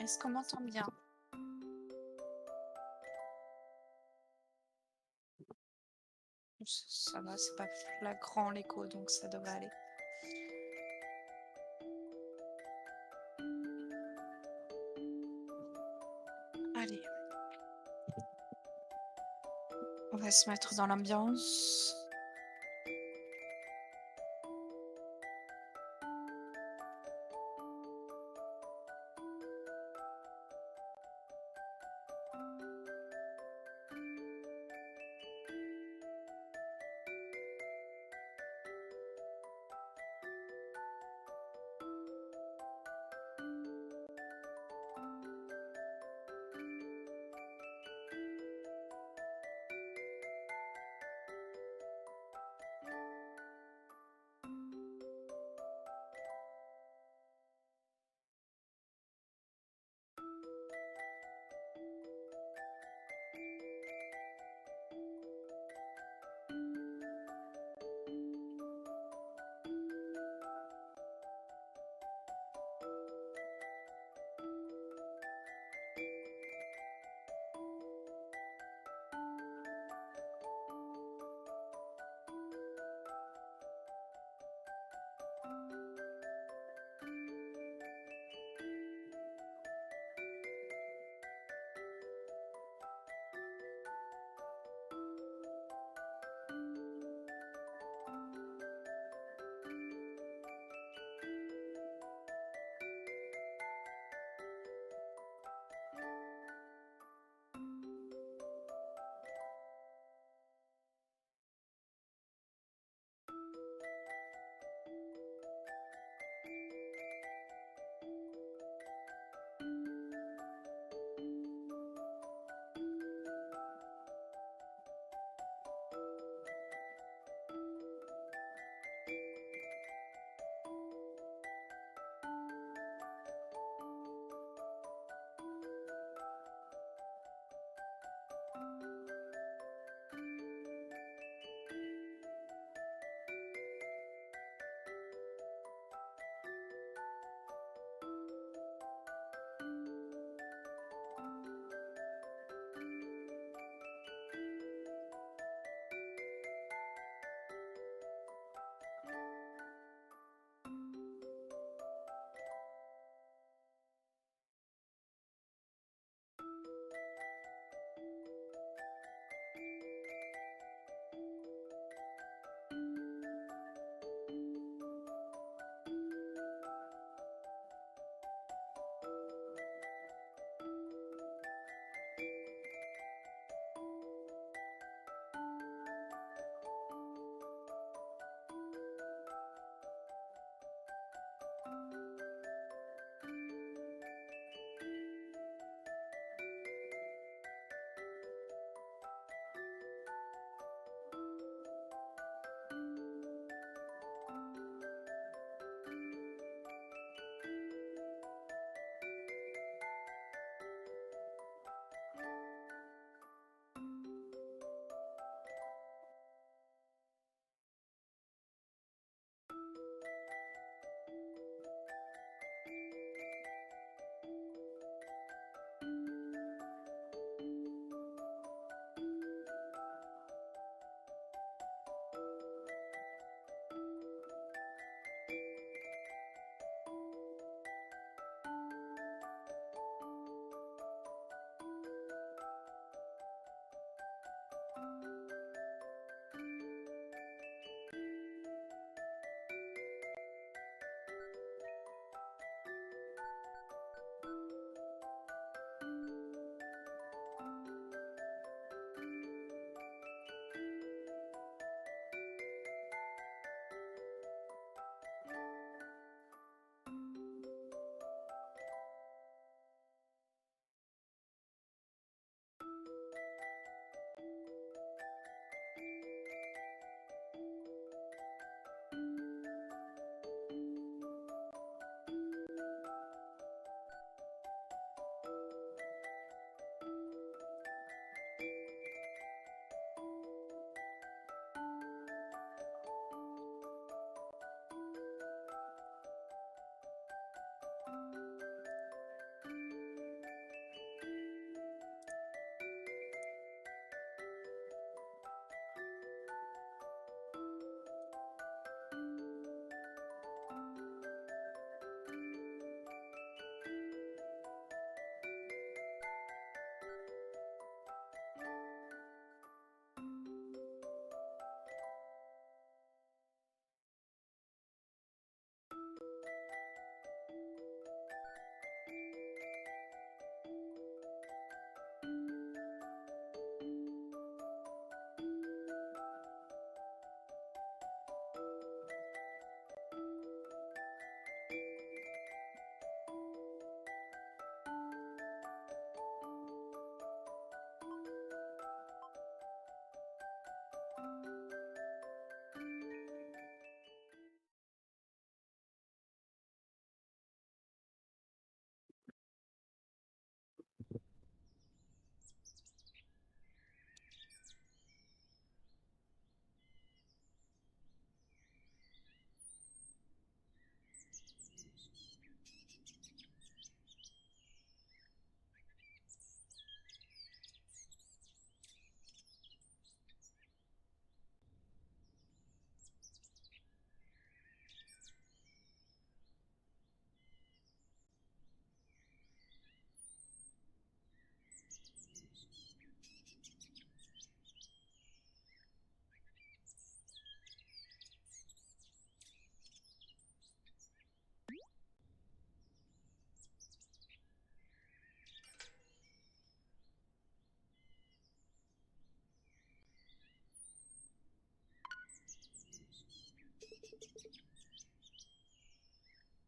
Est-ce qu'on m'entend bien? Ça va, c'est pas flagrant l'écho, donc ça devrait aller. Allez, on va se mettre dans l'ambiance.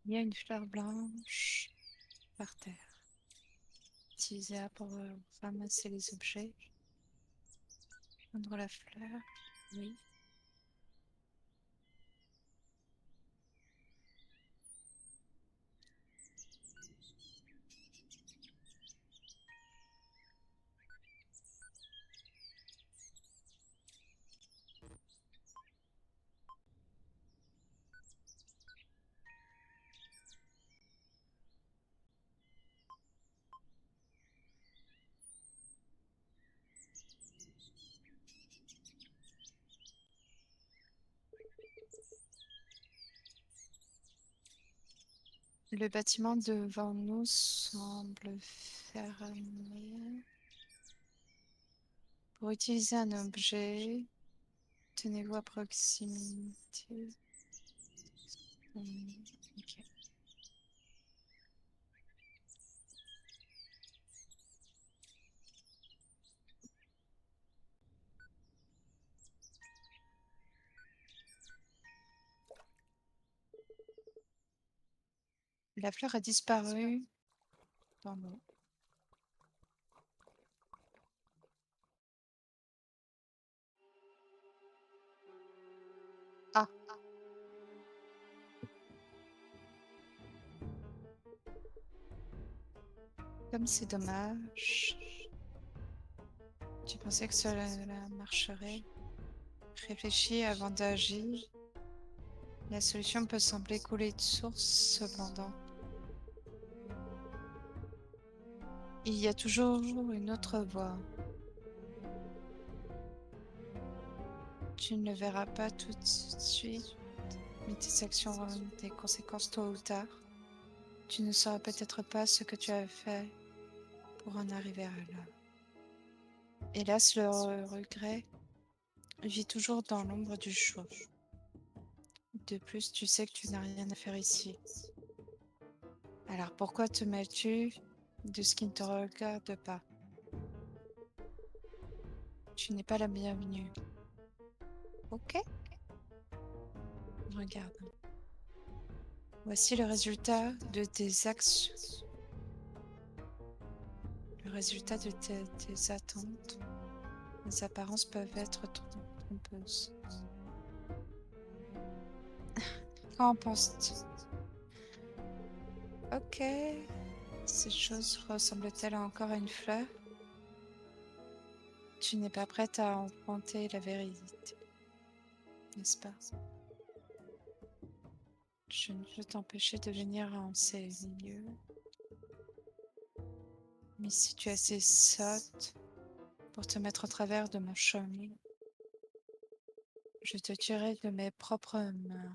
Il y a une fleur blanche par terre. Utilisée pour ramasser les objets. Prendre la fleur. Oui. Le bâtiment devant nous semble fermé. Pour utiliser un objet, tenez-vous à proximité. Ok. La fleur a disparu dans l'eau. Ah, comme c'est dommage. Tu pensais que cela marcherait? Réfléchis avant d'agir. La solution peut sembler couler de source, cependant. Il y a toujours une autre voie. Tu ne le verras pas tout de suite, mais tes actions auront des conséquences tôt ou tard. Tu ne sauras peut-être pas ce que tu as fait pour en arriver à là. Hélas, le regret vit toujours dans l'ombre du choix. De plus, tu sais que tu n'as rien à faire ici. Alors pourquoi te mêles-tu de ce qui ne te regarde pas? Tu n'es pas la bienvenue. Ok, regarde. Voici le résultat de tes actions. Le résultat de tes attentes. Les apparences peuvent être trompeuses. Qu'en penses-tu? Ok. Cette chose ressemble-t-elle encore à une fleur? Tu n'es pas prête à affronter la vérité, n'est-ce pas? Je ne peux t'empêcher de venir en ces milieux. Mais si tu es assez sotte pour te mettre au travers de mon chemin, je te tuerai de mes propres mains.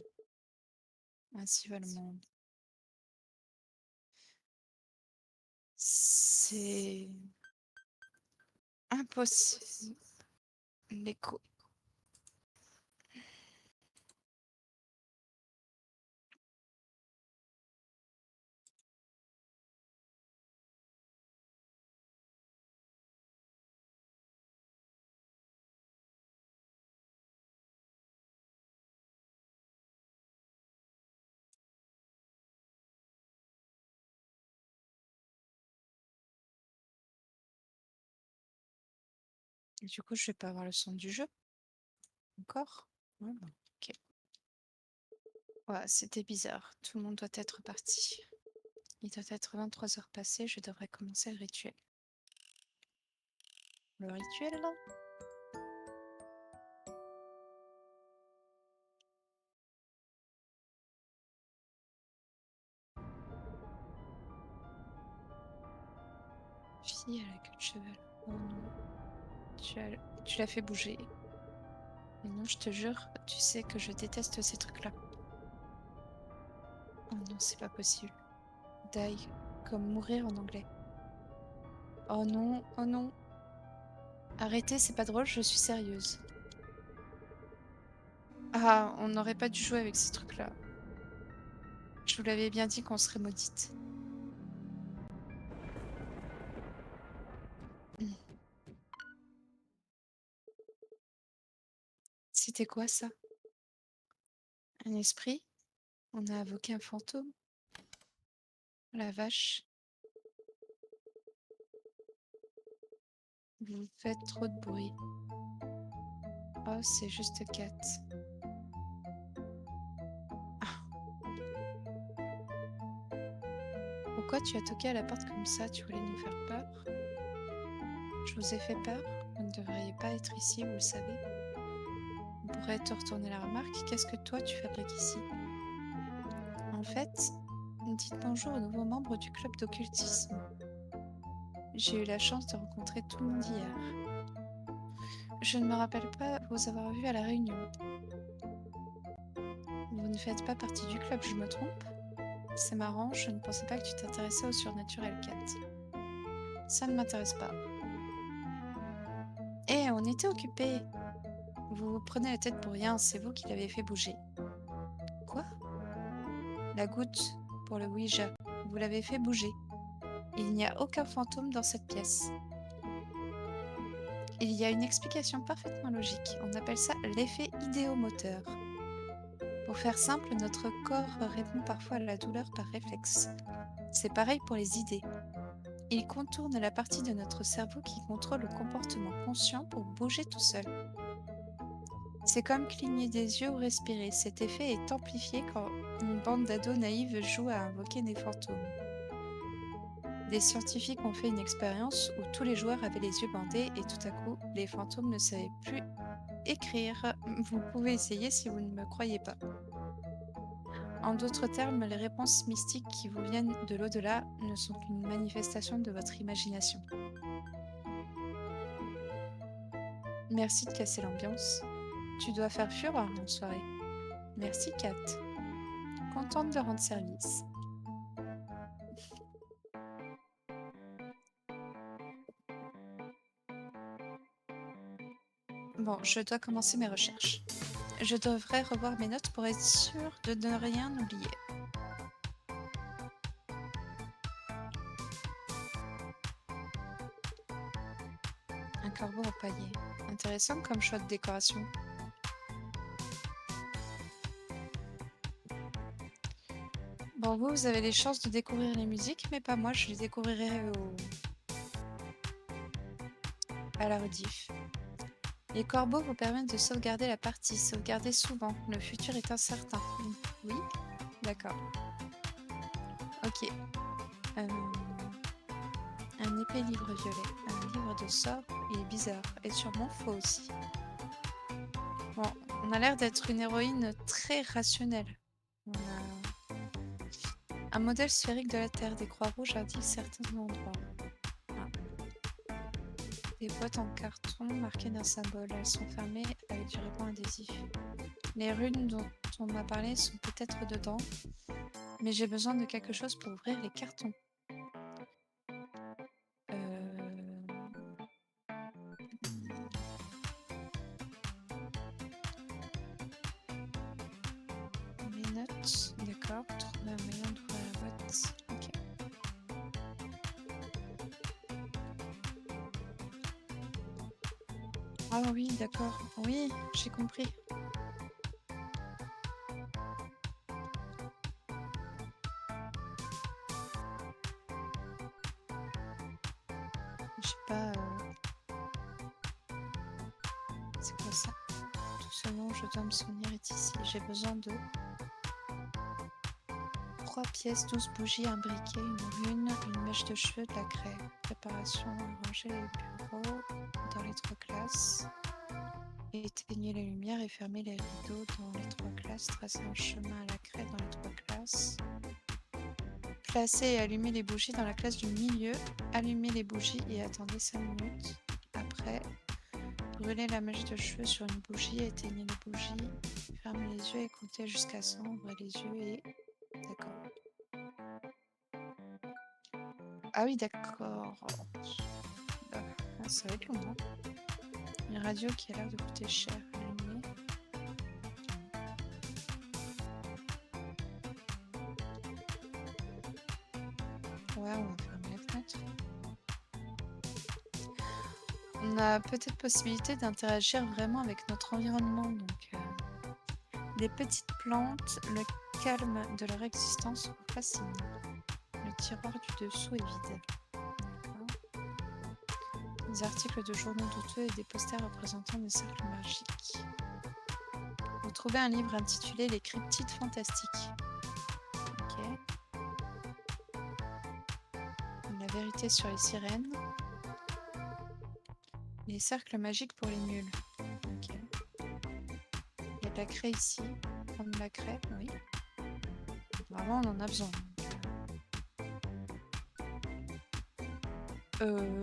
Ainsi va le monde. C'est impossible. L'écho. Et du coup, je vais pas avoir le son du jeu. Encore? Ouais, bon, ok. Ouais, c'était bizarre. Tout le monde doit être parti. Il doit être 23 heures passées, je devrais commencer le rituel. Le rituel, là? Fille à la queue de cheval. Oh non. Tu l'as fait bouger. Mais non, je te jure, tu sais que je déteste ces trucs-là. Oh non, c'est pas possible. Die, comme mourir en anglais. Oh non, oh non. Arrêtez, c'est pas drôle, je suis sérieuse. Ah, on n'aurait pas dû jouer avec ces trucs-là. Je vous l'avais bien dit qu'on serait maudite. Hmm. C'était quoi ça? Un esprit? On a invoqué un fantôme? La vache, vous faites trop de bruit. Oh, c'est juste Kat. Ah, pourquoi tu as toqué à la porte comme ça? Tu voulais nous faire peur? Je vous ai fait peur? Vous ne devriez pas être ici, vous le savez. On pourrait te retourner la remarque. Qu'est-ce que toi tu fabriques ici? En fait, dites bonjour aux nouveaux membres du club d'occultisme. J'ai eu la chance de rencontrer tout le monde hier. Je ne me rappelle pas vous avoir vu à la réunion. Vous ne faites pas partie du club, je me trompe? C'est marrant, je ne pensais pas que tu t'intéressais au surnaturel, Kat. Ça ne m'intéresse pas. Eh, on était occupés. Vous vous prenez la tête pour rien, c'est vous qui l'avez fait bouger. Quoi? La goutte pour le Ouija. Vous l'avez fait bouger. Il n'y a aucun fantôme dans cette pièce. Il y a une explication parfaitement logique. On appelle ça l'effet idéomoteur. Pour faire simple, notre corps répond parfois à la douleur par réflexe. C'est pareil pour les idées. Il contourne la partie de notre cerveau qui contrôle le comportement conscient pour bouger tout seul. C'est comme cligner des yeux ou respirer. Cet effet est amplifié quand une bande d'ados naïves joue à invoquer des fantômes. Des scientifiques ont fait une expérience où tous les joueurs avaient les yeux bandés et tout à coup, les fantômes ne savaient plus écrire. Vous pouvez essayer si vous ne me croyez pas. En d'autres termes, les réponses mystiques qui vous viennent de l'au-delà ne sont qu'une manifestation de votre imagination. Merci de casser l'ambiance. Tu dois faire fureur en soirée. Merci, Kat. Contente de rendre service. Bon, je dois commencer mes recherches. Je devrais revoir mes notes pour être sûre de ne rien oublier. Un corbeau empaillé. Intéressant comme choix de décoration. Bon, vous avez les chances de découvrir les musiques, mais pas moi, je les découvrirai à la rediff. Les corbeaux vous permettent de sauvegarder la partie, sauvegarder souvent. Le futur est incertain. Oui? D'accord. Ok. Euh, Un épais livre violet. Un livre de sorts. Il est bizarre. Et sûrement faux aussi. Bon, on a l'air d'être une héroïne très rationnelle. On a un modèle sphérique de la Terre. Des croix rouges indiquent certains endroits. Ah. Des boîtes en carton marquées d'un symbole. Elles sont fermées avec du ruban adhésif. Les runes dont on m'a parlé sont peut-être dedans, mais j'ai besoin de quelque chose pour ouvrir les cartons. Mes notes, d'accord. Trouver un moyen d'ouvrir la boîte. Ok. Ah oui, d'accord. Oui, j'ai compris. Je sais pas. C'est quoi ça? Tout ce dont je dois me souvenir est ici. J'ai besoin de 3 pièces, 12 bougies, un briquet, une rune, une mèche de cheveux, de la craie. Préparation à ranger les bureaux dans les 3 classes. Éteignez les lumières et fermez les rideaux dans les 3 classes. Tracez un chemin à la craie dans les 3 classes. Placez et allumez les bougies dans la classe du milieu. Allumez les bougies et attendez 5 minutes. Après, brûlez la mèche de cheveux sur une bougie, éteignez les bougies, fermez les yeux et comptez jusqu'à 100. Ouvrez les yeux et... D'accord. Ah oui, d'accord. Ça va être long, hein. Une radio qui a l'air de coûter cher. Allumée. Ouais, on va fermer la fenêtre. On a peut-être possibilité d'interagir vraiment avec notre environnement. Donc, les petites plantes, le calme de leur existence vous fascine. Le tiroir du dessous est vide. D'accord. Des articles de journaux douteux et des posters représentant des cercles magiques. Vous trouvez un livre intitulé Les Cryptides Fantastiques. Ok. La vérité sur les sirènes. Les cercles magiques pour les nuls. Ok. Il y a de la craie ici. Prendre de la craie, oui. Vraiment, on en a besoin. Euh...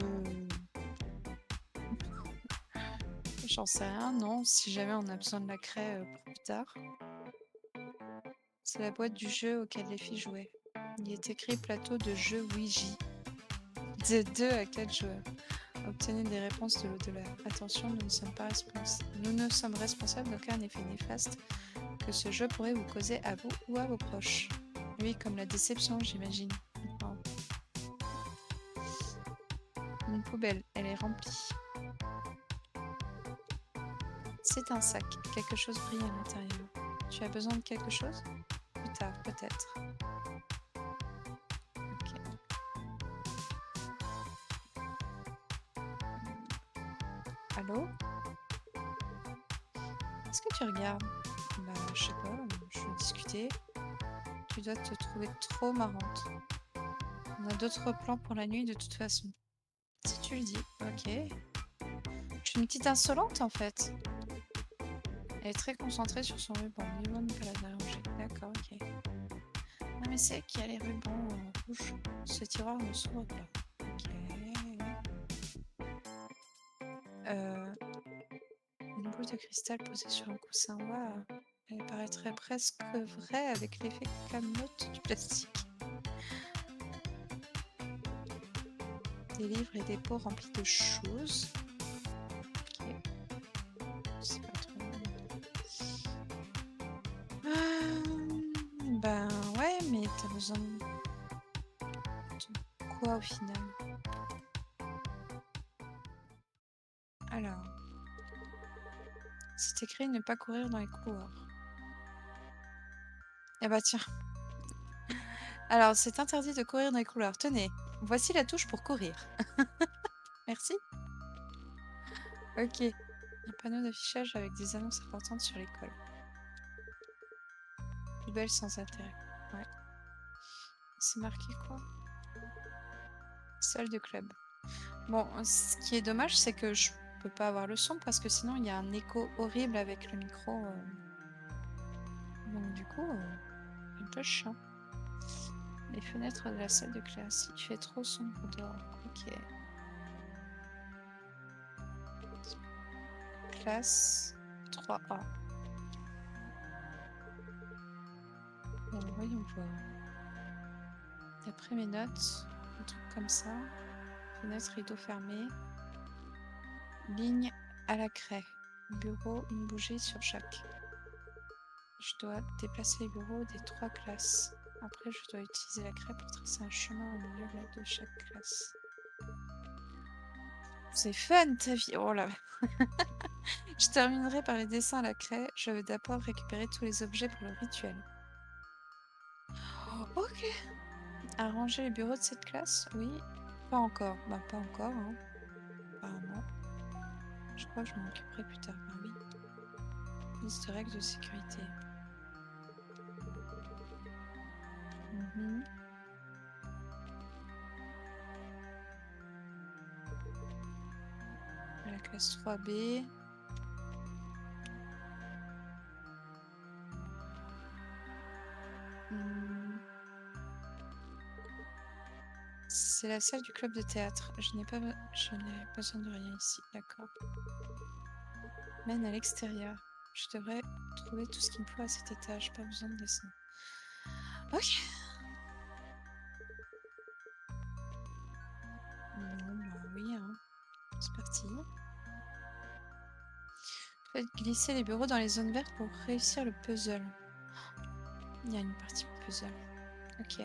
J'en sais rien, non. Si jamais on a besoin de la craie pour plus tard. C'est la boîte du jeu auquel les filles jouaient. Il est écrit plateau de jeu Ouija. De 2 à 4 joueurs. Obtenez des réponses de l'au-delà. Attention, nous ne sommes responsables d'aucun effet néfaste que ce jeu pourrait vous causer à vous ou à vos proches. Oui, comme la déception, j'imagine. Oh. Une poubelle, elle est remplie. C'est un sac, quelque chose brille à l'intérieur. Tu as besoin de quelque chose? Plus tard, peut-être. Ok. Allô? Est-ce que tu regardes? Bah, je sais pas, je veux discuter. Tu dois te trouver trop marrante. On a d'autres plans pour la nuit de toute façon. Si tu le dis, ok. Je suis une petite insolente en fait. Elle est très concentrée sur son ruban. Vivement ne pas la déranger. D'accord, ok. Ah mais c'est qu'il y a les rubans rouges. Ce tiroir ne s'ouvre pas. Ok. Une boule de cristal posée sur un coussin. Waouh. Elle paraîtrait presque vraie avec l'effet camelote du plastique. Des livres et des pots remplis de choses. Ok. C'est pas trop. Ben ouais, mais t'as besoin de quoi au final? Alors, c'est écrit ne pas courir dans les couloirs. Eh bah tiens. Alors, c'est interdit de courir dans les couloirs. Tenez, voici la touche pour courir. Merci. Ok. Un panneau d'affichage avec des annonces importantes sur l'école. Poubelle sans intérêt. Ouais. C'est marqué quoi? Salle de club. Bon, ce qui est dommage, c'est que je peux pas avoir le son parce que sinon il y a un écho horrible avec le micro. Donc du coup, un peu chiant. Les fenêtres de la salle de classe. Il fait trop sombre dehors. Ok. Classe 3A. Bon, voyons voir. D'après mes notes, un truc comme ça. Fenêtre, rideau fermé. Ligne à la craie. Bureau, une bougie sur chaque. Je dois déplacer les bureaux des 3 classes. Après, je dois utiliser la craie pour tracer un chemin au milieu de chaque classe. C'est fun ta vie! Oh là! Je terminerai par les dessins à la craie. Je veux d'abord récupérer tous les objets pour le rituel. Oh, ok! Arranger les bureaux de cette classe? Oui. Pas encore. Bah, pas encore, hein. Apparemment. Je crois que je m'en occuperai plus tard. Ah oui. Liste de règles de sécurité. La classe 3B. C'est la salle du club de théâtre. Je n'ai besoin de rien ici. D'accord. Mène à l'extérieur. Je devrais trouver tout ce qu'il me faut à cet étage. Pas besoin de descendre. Ok. Bon, bah oui, hein. C'est parti. Faites glisser les bureaux dans les zones vertes pour réussir le puzzle. Il y a une partie puzzle. Ok.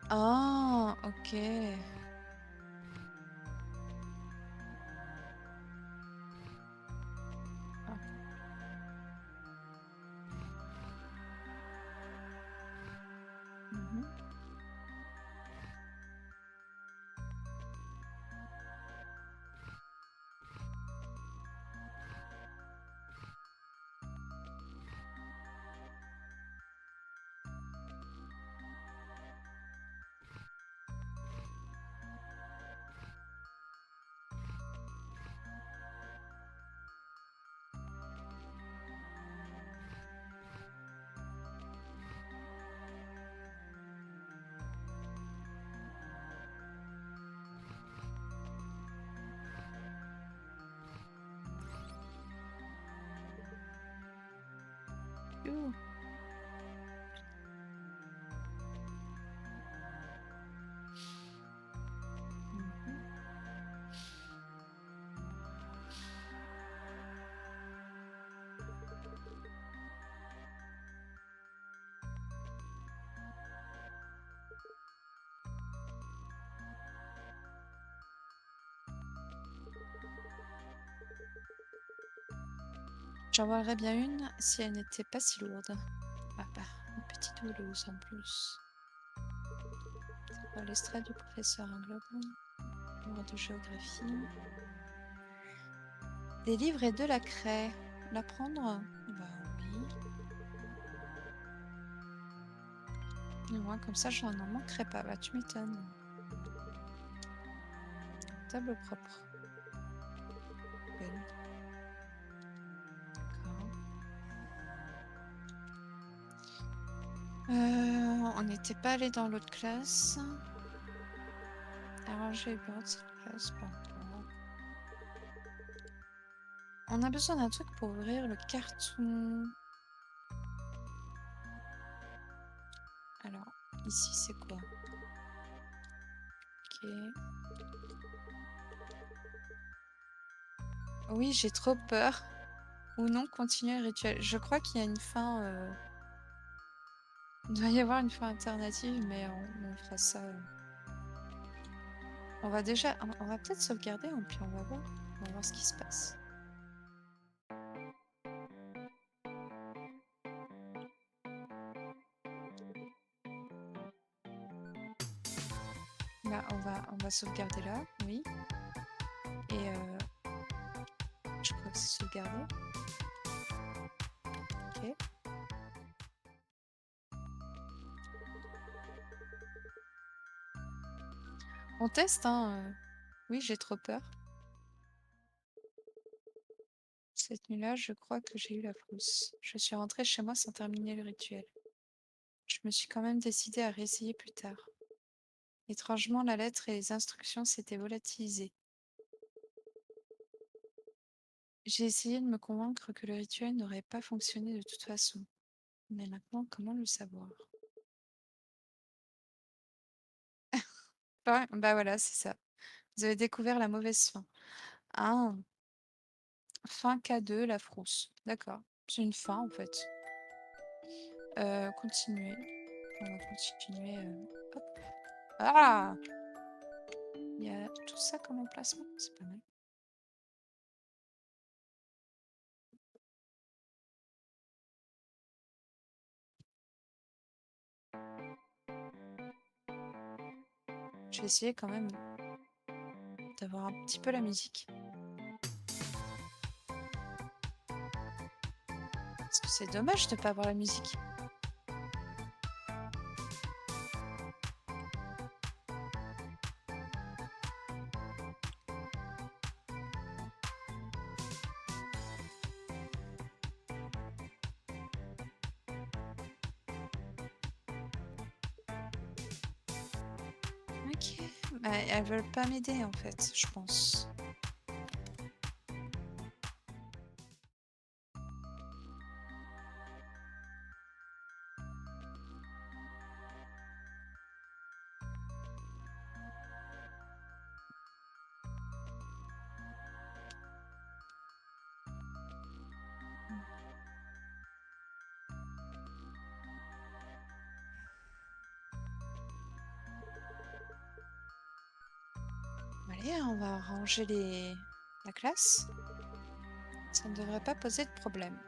Ah, ok. Ouh. Mhm. J'en volerais bien une si elle n'était pas si lourde. Ah bah, une petite houleuse en plus. C'est quoi l'extrait du professeur Angloban? Livre de géographie. Des livres et de la craie. La prendre? Bah oui. Et moi, comme ça, j'en en manquerai pas. Bah, tu m'étonnes. Table propre. Belle. D'accord. On n'était pas allé dans l'autre classe. Arranger les bureaux de cette classe, pas encore. On a besoin d'un truc pour ouvrir le carton. Alors, ici, c'est quoi? Ok. Oui, j'ai trop peur. Ou non, continuer le rituel. Je crois qu'il y a une fin. Il doit y avoir une fin alternative, mais on fera ça. On va déjà. On va peut-être sauvegarder, hein, puis on va voir. On va voir ce qui se passe. Là, on va sauvegarder là, oui. Et je crois que c'est sauvegardé. Ok. On teste, hein. Oui, j'ai trop peur. Cette nuit-là, je crois que j'ai eu la frousse. Je suis rentrée chez moi sans terminer le rituel. Je me suis quand même décidée à réessayer plus tard. Étrangement, la lettre et les instructions s'étaient volatilisées. J'ai essayé de me convaincre que le rituel n'aurait pas fonctionné de toute façon. Mais maintenant, comment le savoir? Bah voilà, c'est ça. Vous avez découvert la mauvaise fin. Ah, fin K2, la frousse. D'accord. C'est une fin en fait. Continuer. On va continuer. Hop. Ah! Il y a tout ça comme emplacement. C'est pas mal. Je vais essayer quand même d'avoir un petit peu la musique. Parce que c'est dommage de pas avoir la musique. Ok. Bah, elles veulent pas m'aider en fait, je pense. Allez, on va ranger la classe. Ça ne devrait pas poser de problème.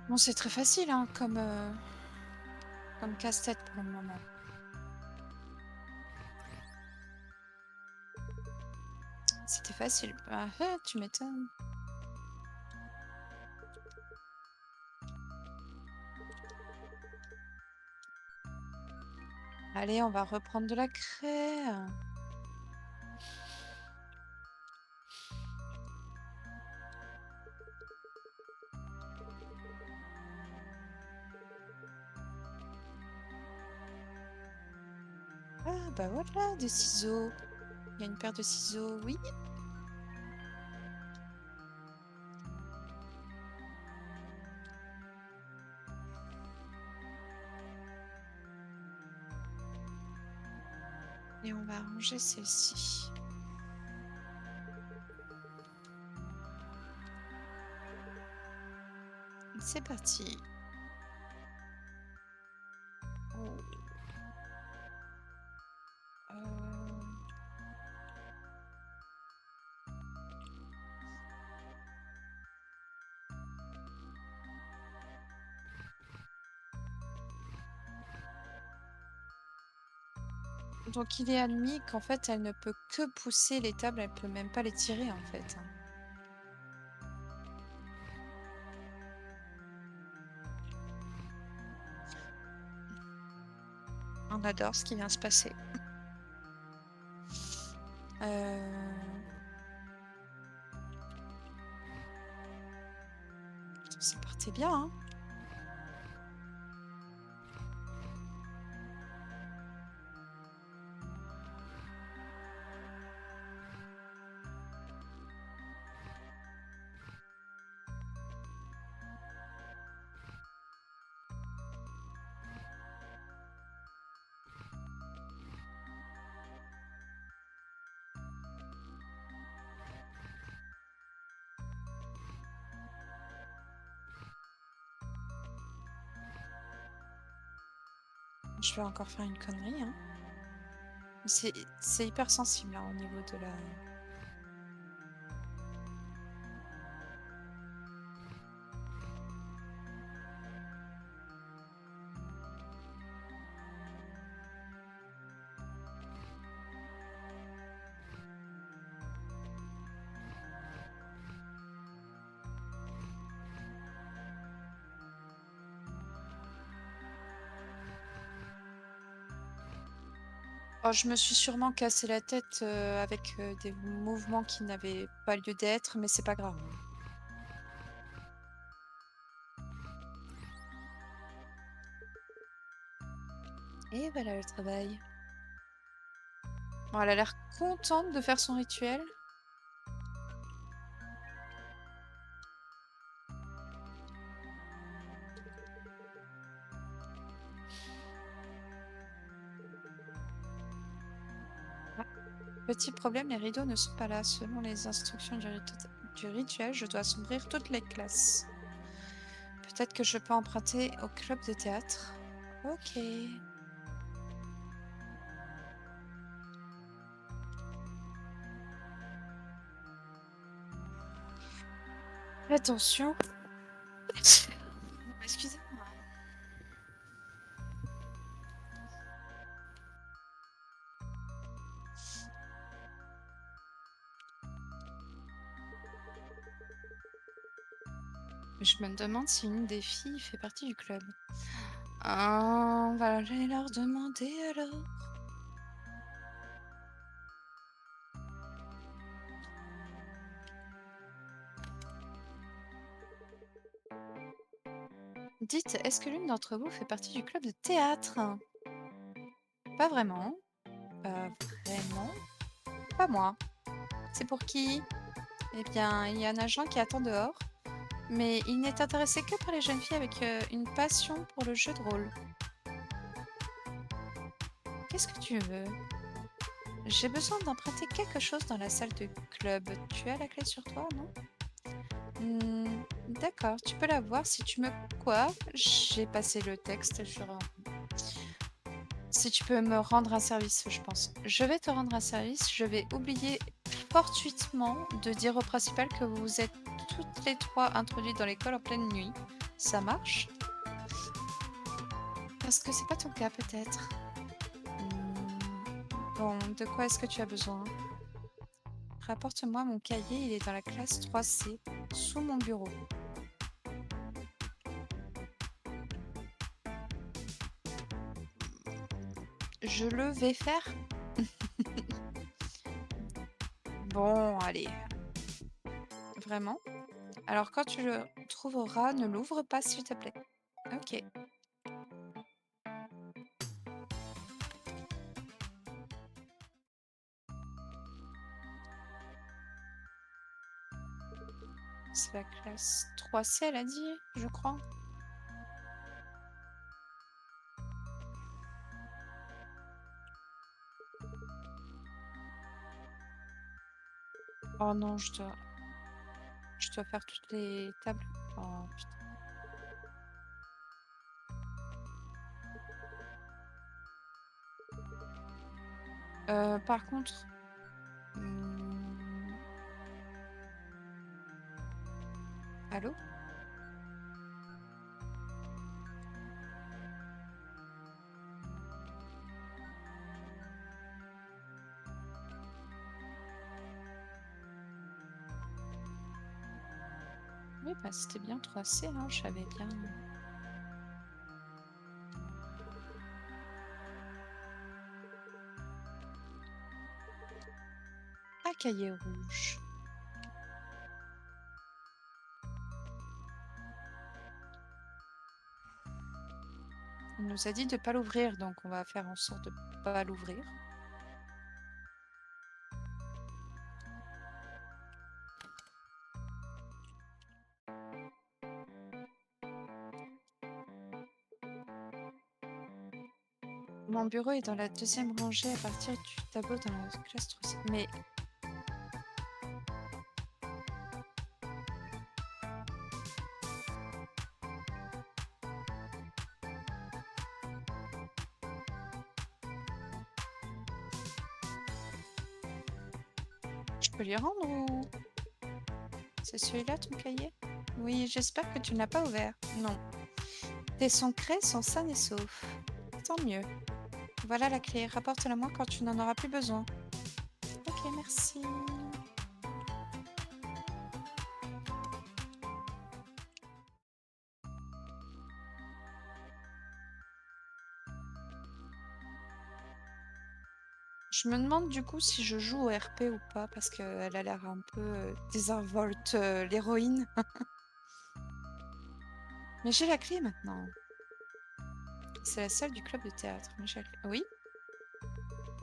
Bon, c'est très facile hein, comme casse-tête pour le moment. C'était facile. Ah, tu m'étonnes. Allez, on va reprendre de la craie. Ah, bah voilà, des ciseaux. Il y a une paire de ciseaux, oui. Et on va ranger celle-ci. C'est parti. Oh. Donc il est admis qu'en fait elle ne peut que pousser les tables, elle peut même pas les tirer en fait. On adore ce qui vient se passer. Ça partait bien, hein. Je vais encore faire une connerie, hein. C'est hyper sensible hein, au niveau de la... Oh, je me suis sûrement cassé la tête avec des mouvements qui n'avaient pas lieu d'être, mais c'est pas grave. Et voilà le travail. Bon, elle a l'air contente de faire son rituel. Ah, petit problème, les rideaux ne sont pas là. Selon les instructions du rituel, je dois assombrir toutes les classes. Peut-être que je peux emprunter au club de théâtre. Ok. Attention. Excusez-moi. Je me demande si une des filles fait partie du club. Ah, on va aller leur demander alors. Dites, est-ce que l'une d'entre vous fait partie du club de théâtre? Pas vraiment. Pas vraiment. Pas moi. C'est pour qui? Eh bien, il y a un agent qui attend dehors, mais il n'est intéressé que par les jeunes filles avec une passion pour le jeu de rôle. Qu'est-ce que tu veux? J'ai besoin d'emprunter quelque chose dans la salle de club. Tu as la clé sur toi, non? D'accord, tu peux la voir si tu me... Quoi? J'ai passé le texte sur... Si tu peux me rendre un service, je pense. Je vais te rendre un service. Je vais oublier fortuitement de dire au principal que vous vous êtes toutes les trois introduites dans l'école en pleine nuit. Ça marche? Parce que c'est pas ton cas peut-être. Bon, de quoi est-ce que tu as besoin? Rapporte-moi mon cahier, il est dans la classe 3C, sous mon bureau. Je le vais faire? Bon, allez. Vraiment? Alors quand tu le trouveras, ne l'ouvre pas s'il te plaît. Ok. C'est la classe 3C, elle a dit, je crois. Oh non, je dois faire toutes les tables. Oh putain. Par contre, hmm, allô? Oui, bah c'était bien 3C, hein, je savais bien. Ah, cahier rouge. On nous a dit de pas l'ouvrir, donc on va faire en sorte de pas l'ouvrir. Mon bureau est dans la deuxième rangée à partir du tableau dans la classe 3C. Mais je peux lui rendre ou... C'est celui-là ton cahier? Oui, j'espère que tu ne l'as pas ouvert. Non. Tes secrets sont sains et saufs. Tant mieux. Voilà la clé. Rapporte-la moi quand tu n'en auras plus besoin. Ok, merci. Je me demande du coup si je joue au RP ou pas parce qu'elle a l'air un peu désinvolte, l'héroïne. Mais j'ai la clé maintenant. C'est la salle du club de théâtre. Mais j'ai la clé. Oui,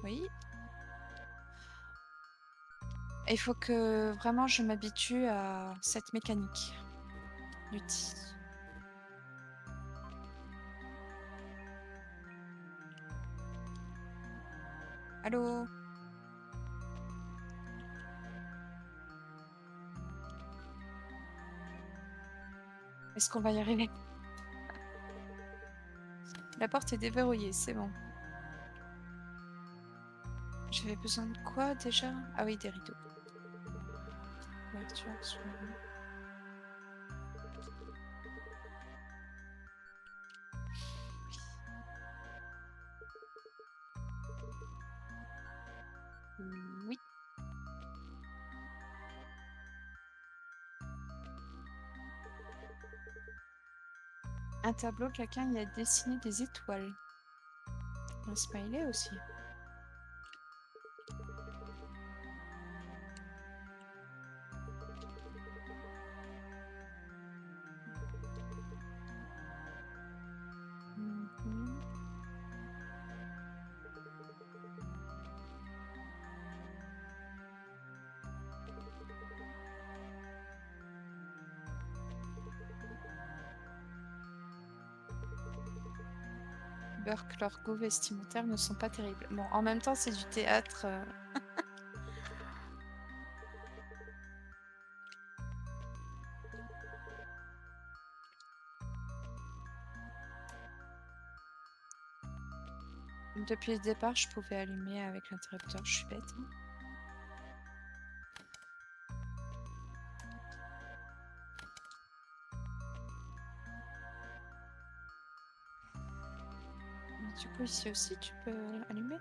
oui. Il faut que vraiment je m'habitue à cette mécanique. Lutti. Allô? Est-ce qu'on va y arriver? La porte est déverrouillée, c'est bon. J'avais besoin de quoi déjà? Ah oui, des rideaux. Ouverture sur le mur. Oui. Un tableau, quelqu'un y a dessiné des étoiles. Un smiley aussi. Mhm. Burke, leurs goûts vestimentaires ne sont pas terribles. Bon, en même temps, c'est du théâtre. Depuis le départ, je pouvais allumer avec l'interrupteur. Je suis bête, hein. Du coup, ici aussi, tu peux allumer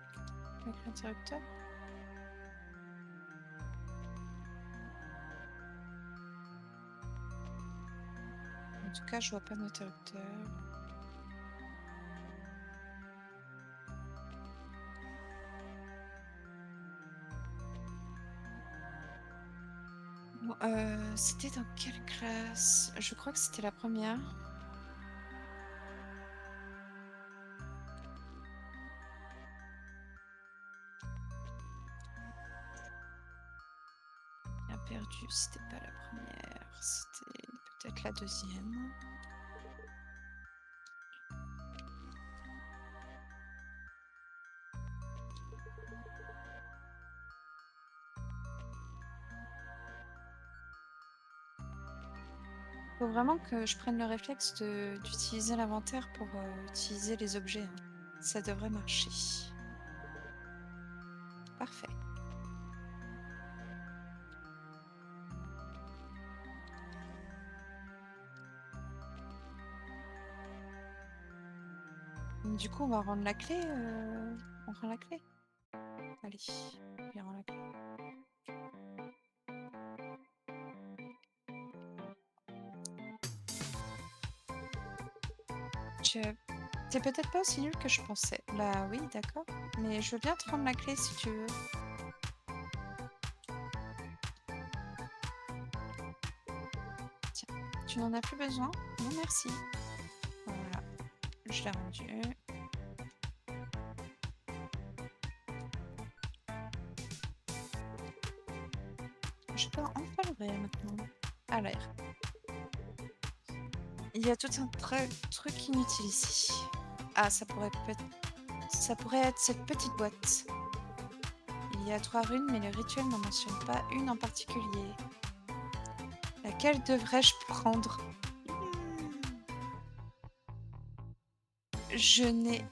avec l'interrupteur. En tout cas, je vois pas d'interrupteur. Bon, c'était dans quelle classe? Je crois que c'était la première. Bien perdu, c'était pas la première, c'était peut-être la deuxième. Faut vraiment que je prenne le réflexe d'utiliser l'inventaire pour utiliser les objets, hein. Ça devrait marcher. Parfait. Du coup, on va rendre la clé. On rend la clé. Allez, on rend la clé. T'es peut-être pas aussi nul que je pensais. Bah oui, d'accord. Mais je veux bien te rendre la clé si tu veux. Tiens, tu n'en as plus besoin? Non, merci. Voilà, je l'ai rendu. Je peux enfin l'ouvrir maintenant. Alors, il y a tout un truc inutile ici. Ah, ça pourrait être cette petite boîte. Il y a 3 runes, mais le rituel n'en mentionne pas une en particulier. Laquelle devrais-je prendre? Je n'ai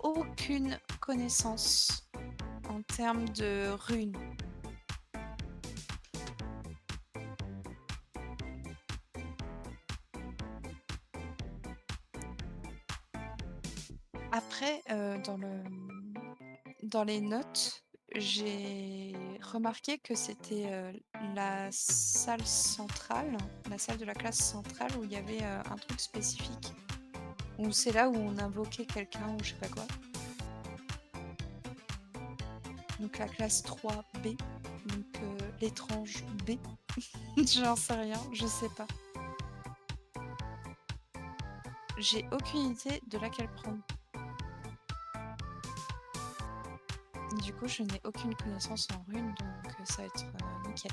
aucune connaissance en termes de runes. Après, dans les notes, j'ai remarqué que c'était la salle centrale, la salle de la classe centrale où il y avait un truc spécifique. Où c'est là où on invoquait quelqu'un ou je sais pas quoi. Donc la classe 3B, donc l'étrange B. J'en sais rien, je sais pas. J'ai aucune idée de laquelle prendre. Du coup, je n'ai aucune connaissance en runes, donc ça va être nickel.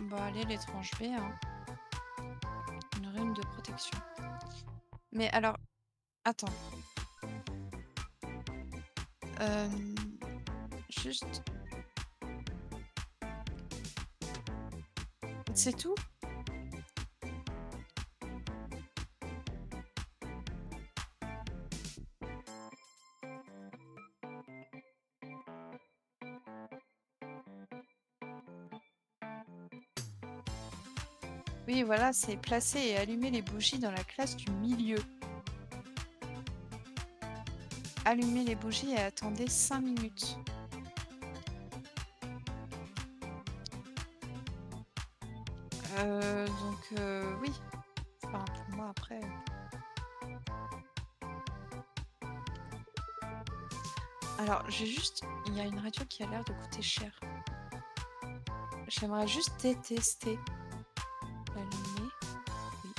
Bon, allez, l'étrange B, hein. Une rune de protection. Mais alors, attends. Juste... C'est tout? Oui, voilà, c'est placer et allumer les bougies dans la classe du milieu. Allumez les bougies et attendez 5 minutes. Oui. Enfin, pour moi, après... Alors, j'ai juste... Il y a une radio qui a l'air de coûter cher. J'aimerais juste détester. L'allumer. Oui.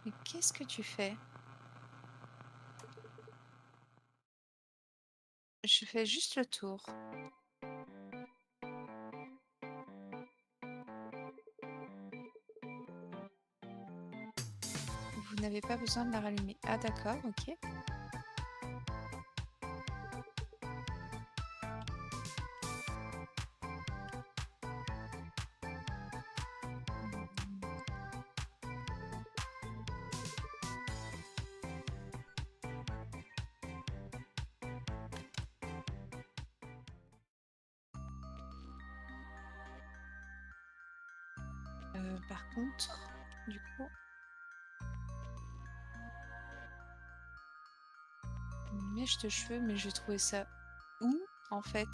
Mais qu'est-ce que tu fais? Je fais juste le tour. Vous n'avez pas besoin de la rallumer. Ah d'accord, ok. Par contre, du coup, une mèche de cheveux, mais j'ai trouvé ça où, en fait?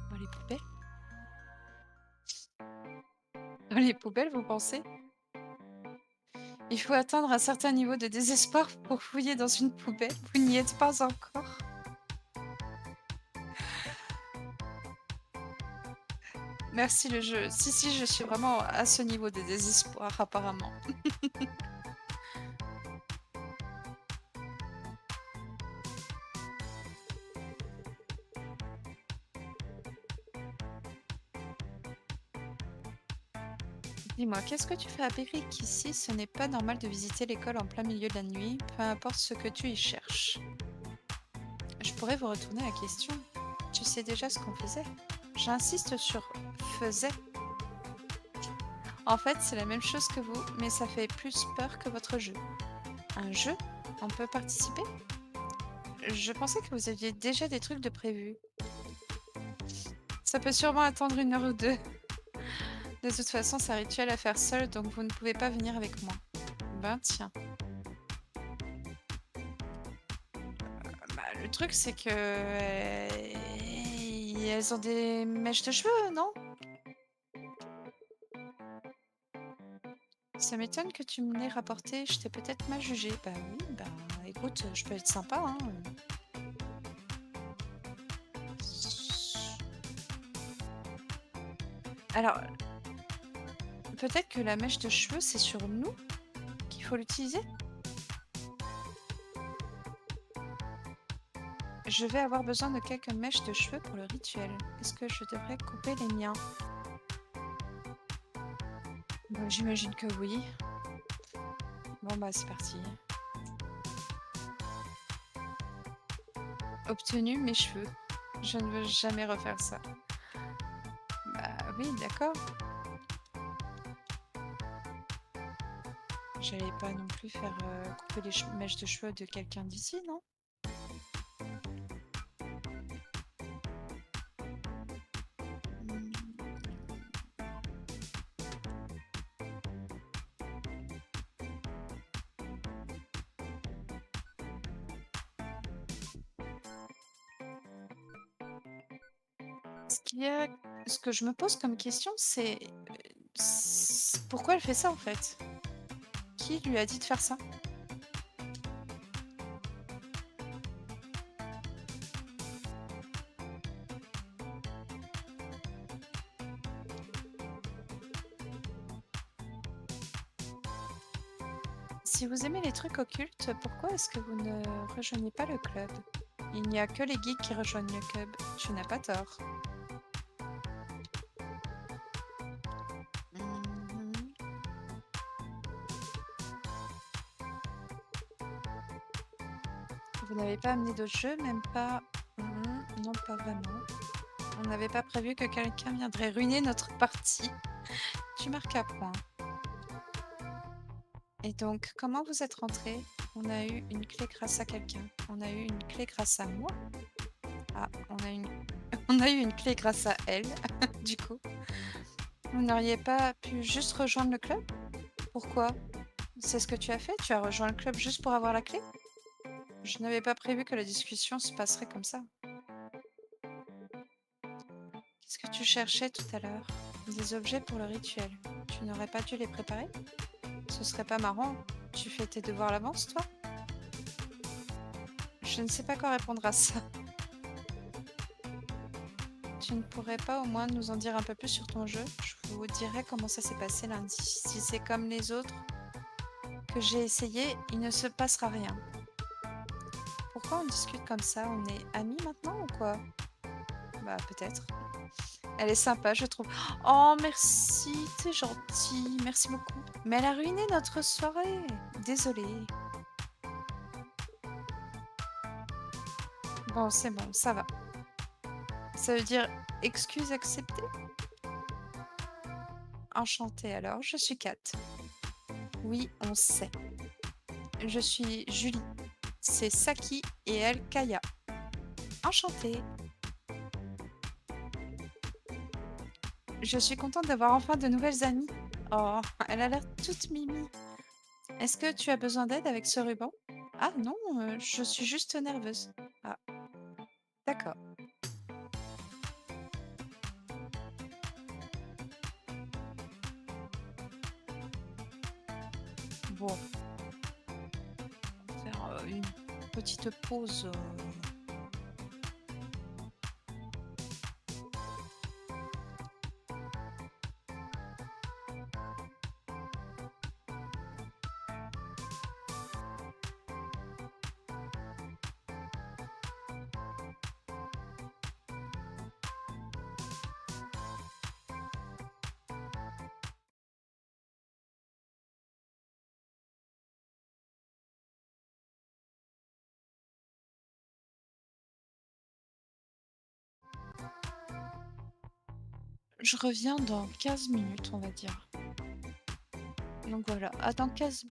Dans les poubelles? Dans les poubelles, vous pensez? Il faut atteindre un certain niveau de désespoir pour fouiller dans une poubelle. Vous n'y êtes pas encore. Merci le jeu. Si, si, je suis vraiment à ce niveau de désespoir, apparemment. Dis-moi, qu'est-ce que tu fais à Béric ici? Ce n'est pas normal de visiter l'école en plein milieu de la nuit, peu importe ce que tu y cherches. Je pourrais vous retourner la question. Tu sais déjà ce qu'on faisait? J'insiste sur faisait. En fait, c'est la même chose que vous, mais ça fait plus peur que votre jeu. Un jeu? On peut participer? Je pensais que vous aviez déjà des trucs de prévus. Ça peut sûrement attendre 1 heure ou 2. De toute façon, c'est un rituel à faire seul, donc vous ne pouvez pas venir avec moi. Ben tiens. Bah, le truc, c'est que elles ont des mèches de cheveux, non? Ça m'étonne que tu me l'aies rapporté. Je t'ai peut-être mal jugé. Bah oui, bah écoute, je peux être sympa, hein. Alors, peut-être que la mèche de cheveux, c'est sur nous qu'il faut l'utiliser? Je vais avoir besoin de quelques mèches de cheveux pour le rituel. Est-ce que je devrais couper les miens? Bah, j'imagine que oui. Bon bah c'est parti. Obtenu mes cheveux. Je ne veux jamais refaire ça. Bah oui, d'accord. J'allais pas non plus faire couper les mèches de cheveux de quelqu'un d'ici, non? Hmm. Ce que je me pose comme question, c'est pourquoi elle fait ça en fait? Qui lui a dit de faire ça? Si vous aimez les trucs occultes, pourquoi est-ce que vous ne rejoignez pas le club? Il n'y a que les geeks qui rejoignent le club. Tu n'as pas tort. Mhm. Vous n'avez pas amené d'autres jeux, même pas. Mhm. Non, pas vraiment. On n'avait pas prévu que quelqu'un viendrait ruiner notre partie. Tu marques à point. Et donc, comment vous êtes rentré? On a eu une clé grâce à quelqu'un. On a eu une clé grâce à moi. Ah, on a une... on a eu une clé grâce à elle, du coup. Vous n'auriez pas pu juste rejoindre le club? Pourquoi? C'est ce que tu as fait? Tu as rejoint le club juste pour avoir la clé? Je n'avais pas prévu que la discussion se passerait comme ça. Qu'est-ce que tu cherchais tout à l'heure? Des objets pour le rituel. Tu n'aurais pas dû les préparer? Ce serait pas marrant. Tu fais tes devoirs à l'avance, toi? Je ne sais pas quoi répondre à ça. Tu ne pourrais pas au moins nous en dire un peu plus sur ton jeu? Je vous dirai comment ça s'est passé lundi. Si c'est comme les autres que j'ai essayé, il ne se passera rien. Pourquoi on discute comme ça? On est amis maintenant ou quoi? Bah peut-être. Elle est sympa, je trouve. Oh merci, t'es gentil, merci beaucoup. Mais elle a ruiné notre soirée. Désolée. Bon, c'est bon, ça va. Ça veut dire excuse acceptée? Enchantée alors, je suis Kat. Oui, on sait. Je suis Julie. C'est Saki et elle Kaya. Enchantée. Je suis contente d'avoir enfin de nouvelles amies. Oh, elle a l'air toute mimi. Est-ce que tu as besoin d'aide avec ce ruban? Ah non, je suis juste nerveuse. Ah, d'accord. Bon, on va faire une petite pause. Je reviens dans 15 minutes, on va dire. Donc voilà, à dans 15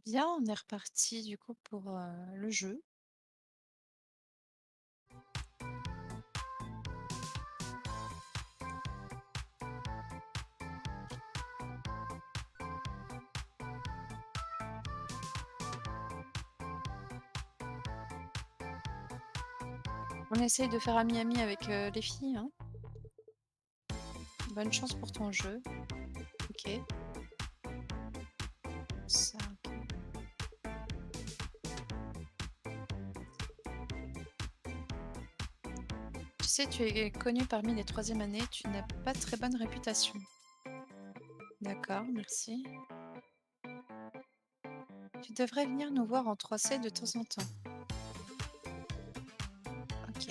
Bien, on est reparti du coup pour le jeu. On essaye de faire ami-ami avec les filles, hein. Bonne chance pour ton jeu. Ok. Ça, ok. Tu sais, tu es connu parmi les troisième années, tu n'as pas très bonne réputation. D'accord, merci. Tu devrais venir nous voir en 3C de temps en temps. Ok.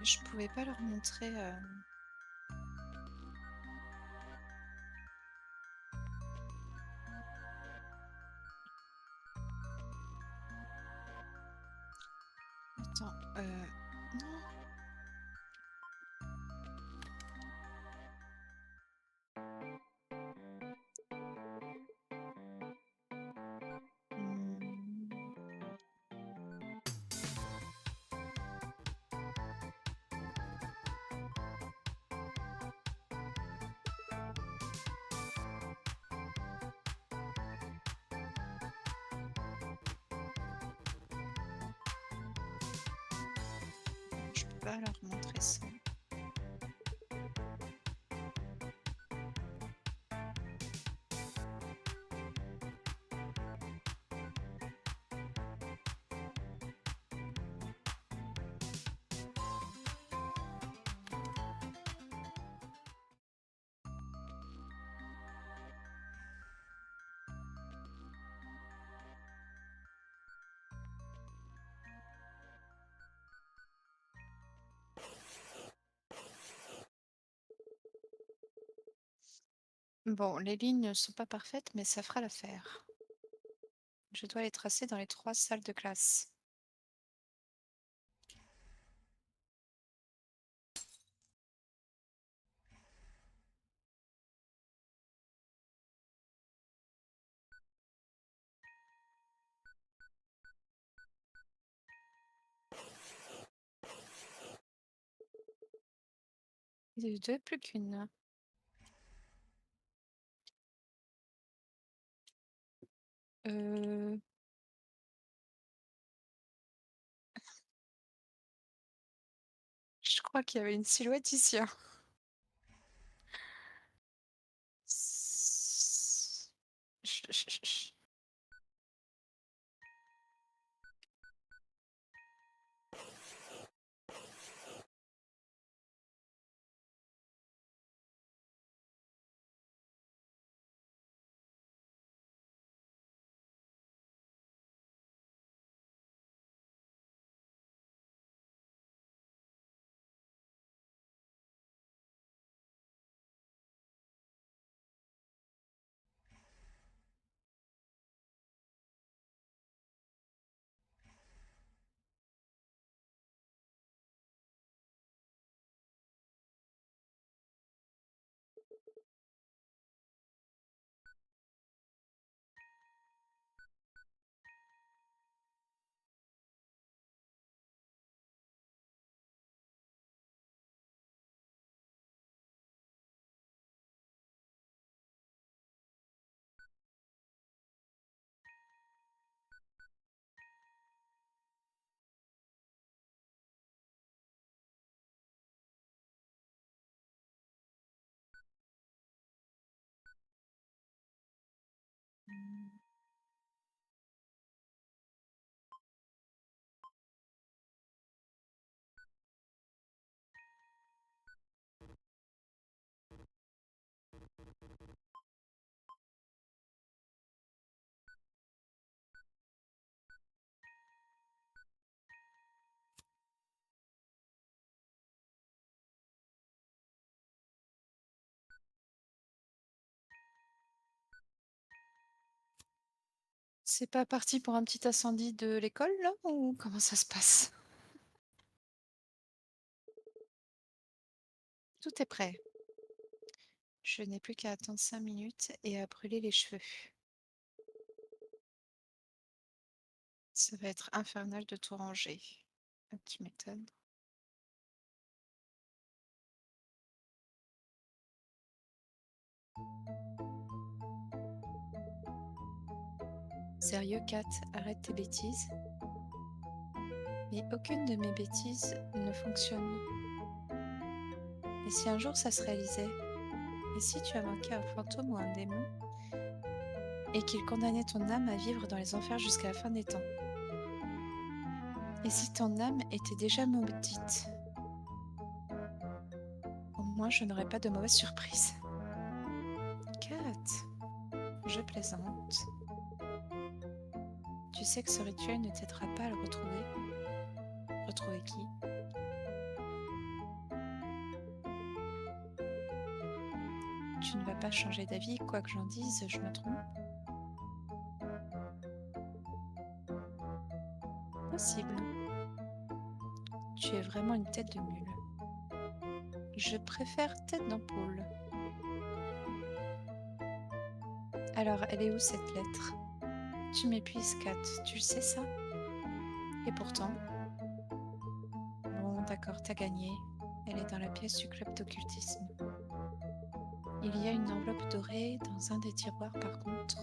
Je pouvais pas leur montrer. Attends. Non. Hmm. Je peux pas leur montrer ça. Bon, les lignes ne sont pas parfaites, mais ça fera l'affaire. Je dois les tracer dans les 3 salles de classe. Deux, plus qu'une. Euh, je crois qu'il y avait une silhouette ici, hein. S- Chut. C'est pas parti pour un petit incendie de l'école, là? Ou comment ça se passe? Tout est prêt. Je n'ai plus qu'à attendre 5 minutes et à brûler les cheveux. Ça va être infernal de tout ranger. Ah, tu m'étonnes. Sérieux, Kat, arrête tes bêtises. Mais aucune de mes bêtises ne fonctionne. Et si un jour ça se réalisait? Et si tu as manqué un fantôme ou un démon et qu'il condamnait ton âme à vivre dans les enfers jusqu'à la fin des temps? Et si ton âme était déjà maudite? Au moins, je n'aurais pas de mauvaise surprise. Kat, je plaisante. Tu sais que ce rituel ne t'aidera pas à le retrouver. Retrouver qui? Tu ne vas pas changer d'avis, quoi que j'en dise, je me trompe? Possible. Tu es vraiment une tête de mule. Je préfère tête d'ampoule. Alors, elle est où cette lettre? Tu m'épuises, Kat, tu le sais ça? Et pourtant, bon, d'accord, t'as gagné. Elle est dans la pièce du club d'occultisme. Il y a une enveloppe dorée dans un des tiroirs par contre.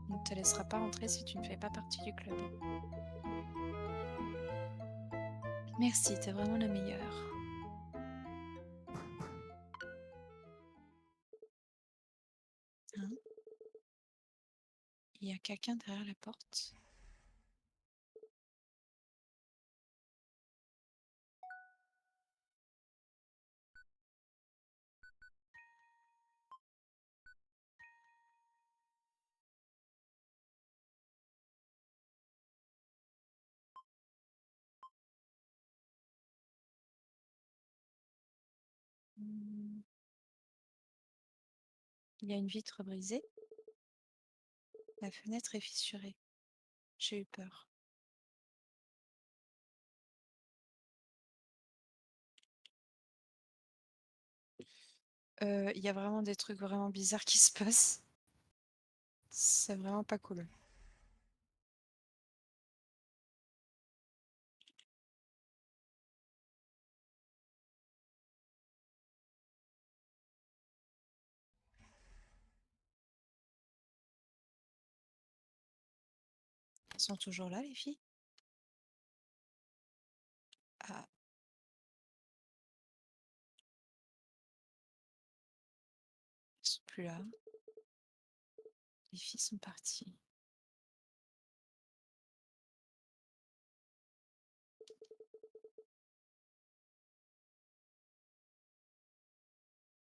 On ne te laissera pas entrer si tu ne fais pas partie du club. Merci, t'es vraiment la meilleure. Hein? Il y a quelqu'un derrière la porte. Hmm. Il y a une vitre brisée. La fenêtre est fissurée. J'ai eu peur. Il y a vraiment des trucs vraiment bizarres qui se passent. C'est vraiment pas cool. Elles sont toujours là, les filles? Ah, elles sont plus là. Les filles sont parties.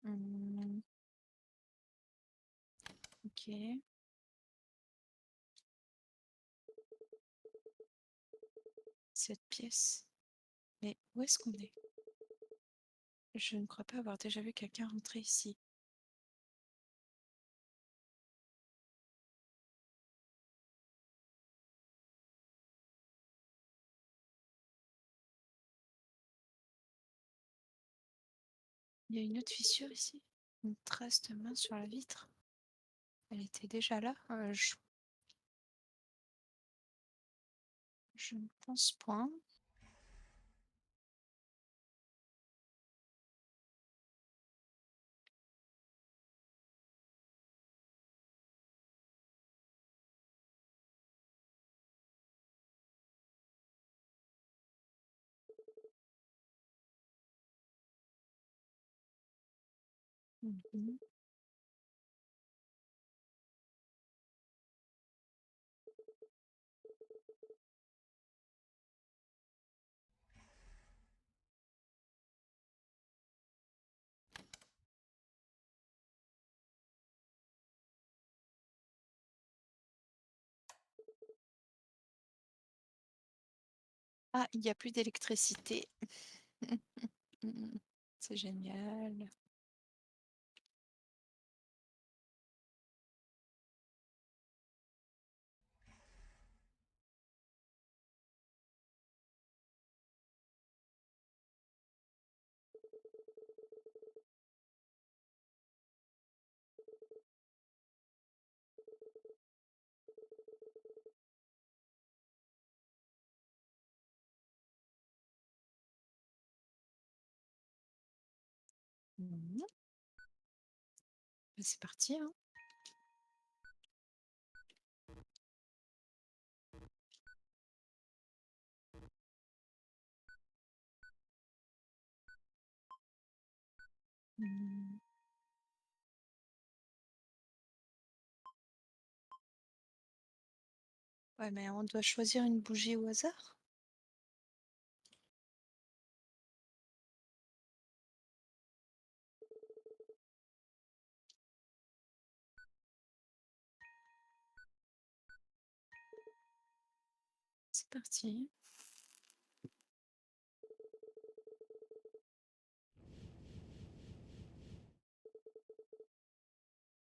Hmm, ok. Cette pièce. Mais où est-ce qu'on est? Je ne crois pas avoir déjà vu quelqu'un rentrer ici. Il y a une autre fissure ici. Une trace de main sur la vitre. Elle était déjà là. Je ne pense point. Mhm. Ah, il n'y a plus d'électricité. C'est génial. Bah, c'est parti, hein. Hmm. Ouais, mais on doit choisir une bougie au hasard. C'est parti.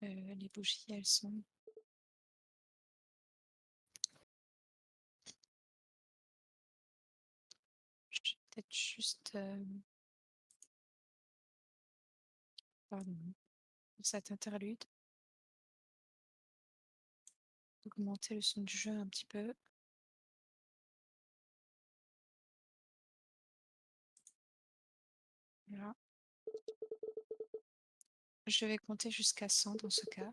Les bougies, elles sont... Je vais peut-être juste... pardon. Pour cet interlude, augmenter le son du jeu un petit peu. Voilà. Je vais compter jusqu'à 100 dans ce cas.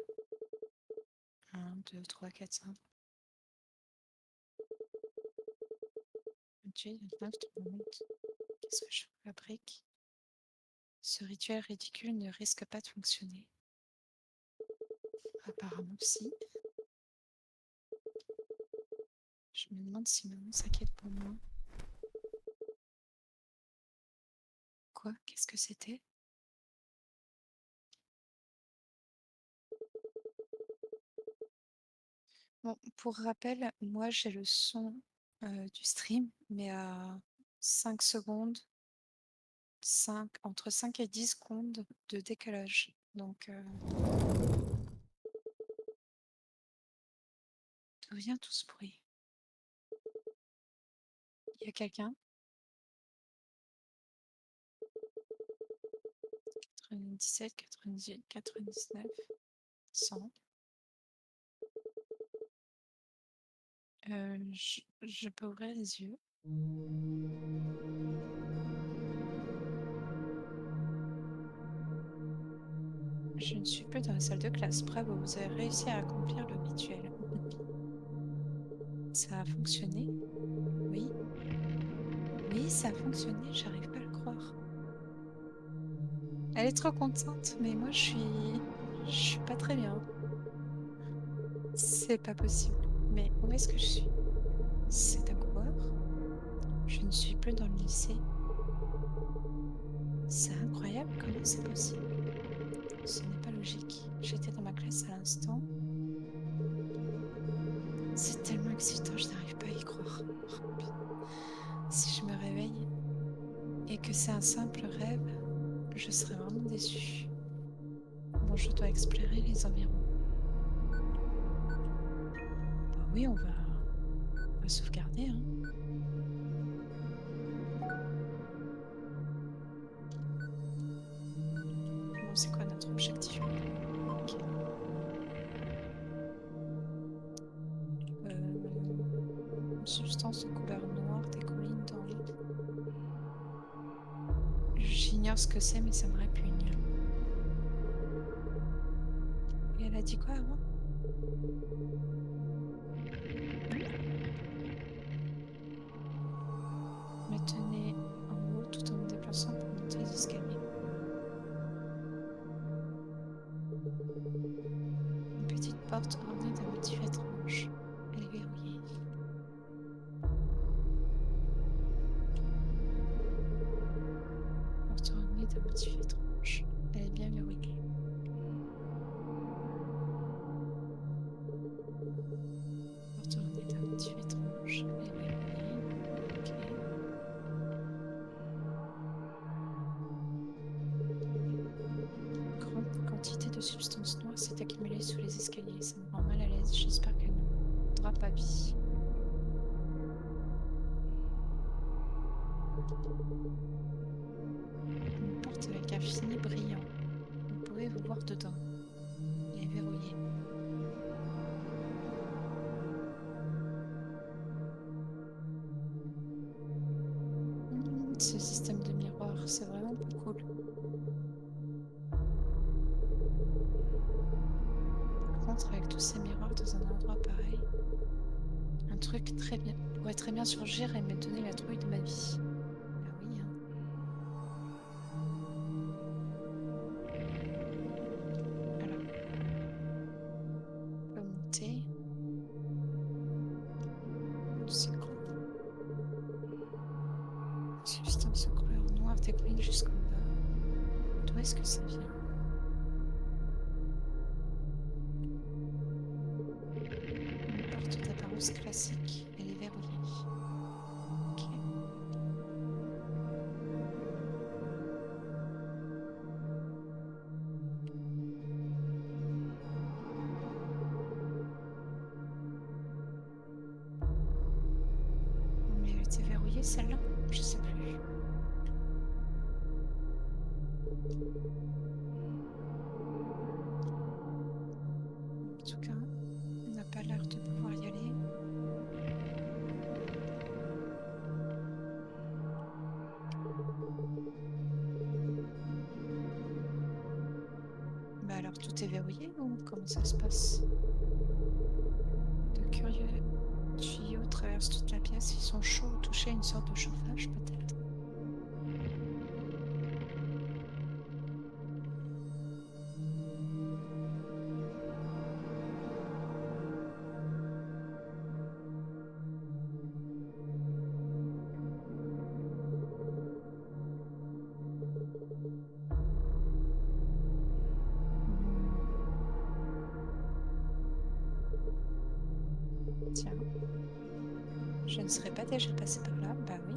1, 2, 3, 4, 5. 28, 29, 30. Qu'est-ce que je fabrique? Ce rituel ridicule ne risque pas de fonctionner. Apparemment, si. Je me demande si maman s'inquiète pour moi. Quoi? Qu'est-ce que c'était? Bon, pour rappel, moi j'ai le son du stream, mais à 5 secondes, entre 5 et 10 secondes de décalage. Donc, d'où vient tout ce bruit? Il y a quelqu'un? 97, 98, 99, 100. Je peux ouvrir les yeux. Je ne suis plus dans la salle de classe. Bravo, vous avez réussi à accomplir le rituel. Ça a fonctionné? Oui. Oui, ça a fonctionné, j'arrive pas à le croire. Elle est trop contente, mais moi je suis pas très bien. C'est pas possible. Mais où est-ce que je suis? C'est un coureur? Je ne suis plus dans le lycée. C'est incroyable, comment c'est possible? Ce n'est pas logique. J'étais dans ma classe à l'instant. C'est tellement excitant, je n'arrive pas à y croire. Si je me réveille et que c'est un simple rêve, je serais vraiment déçue. Bon, je dois explorer les environs. Bah oui, on va sauvegarder, hein. Bon, c'est quoi notre objectif maintenant? Ok. Une substance de couleur noire des collines dans l'île. J'ignore ce que c'est, mais ça me répugne. Et elle a dit quoi avant? Me tenez en haut tout en me déplaçant pour monter les escaliers. Une petite porte ornée d'un motif étrange. Elle est verrouillée. Porte ornée d'un motif étrange. Elle est bien verrouillée. Porte ornée d'un motif étrange. Elle est verrouillée. Ok. Une grande quantité de substance noire s'est accumulée sous les escaliers. Ça me rend mal à l'aise. J'espère qu'elle ne prendra pas vie. Une porte avec un fini brillant. Vous pouvez vous voir dedans. Elle est verrouillée. Ce système de miroir, c'est vraiment pas cool. Être avec tous ces miroirs dans un endroit pareil. Un truc très bien pourrait très bien surgir et me donner la trouille de ma vie. Ah oui, hein. Alors, on peut monter. C'est gros. Substance couleur noire dégouline jusqu'en bas. D'où est-ce que ça vient? Une porte d'apparence classique. Elle est verrouillée. Ok. Mais elle était verrouillée celle-là? Je sais plus. En tout cas, on n'a pas l'air de pouvoir y aller. Bah alors tout est verrouillé ou comment ça se passe? De curieux tuyaux traversent toute la pièce. Ils sont chauds au toucher, une sorte de chauffage peut-être. Tiens, je ne serais pas déjà passée par là. Bah oui.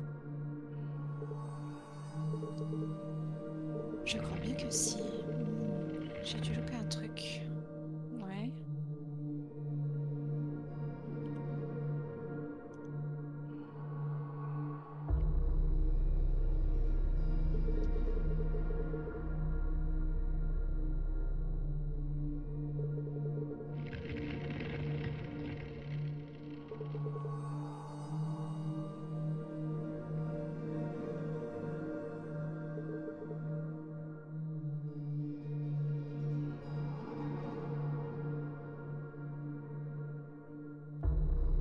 Je crois bien que si. J'ai dû louper un truc. Ouais.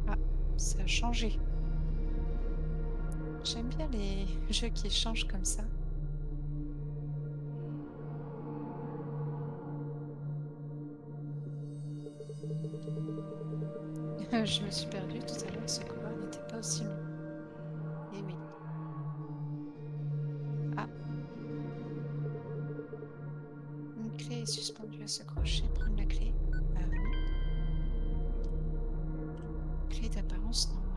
Ah, ça a changé. J'aime bien les jeux qui changent comme ça. Je me suis perdue tout à l'heure. Ce couloir n'était pas aussi long. Eh oui. Ah, une clé est suspendue à ce crochet. Prendre la clé. Bah oui. Clé d'apparence normale.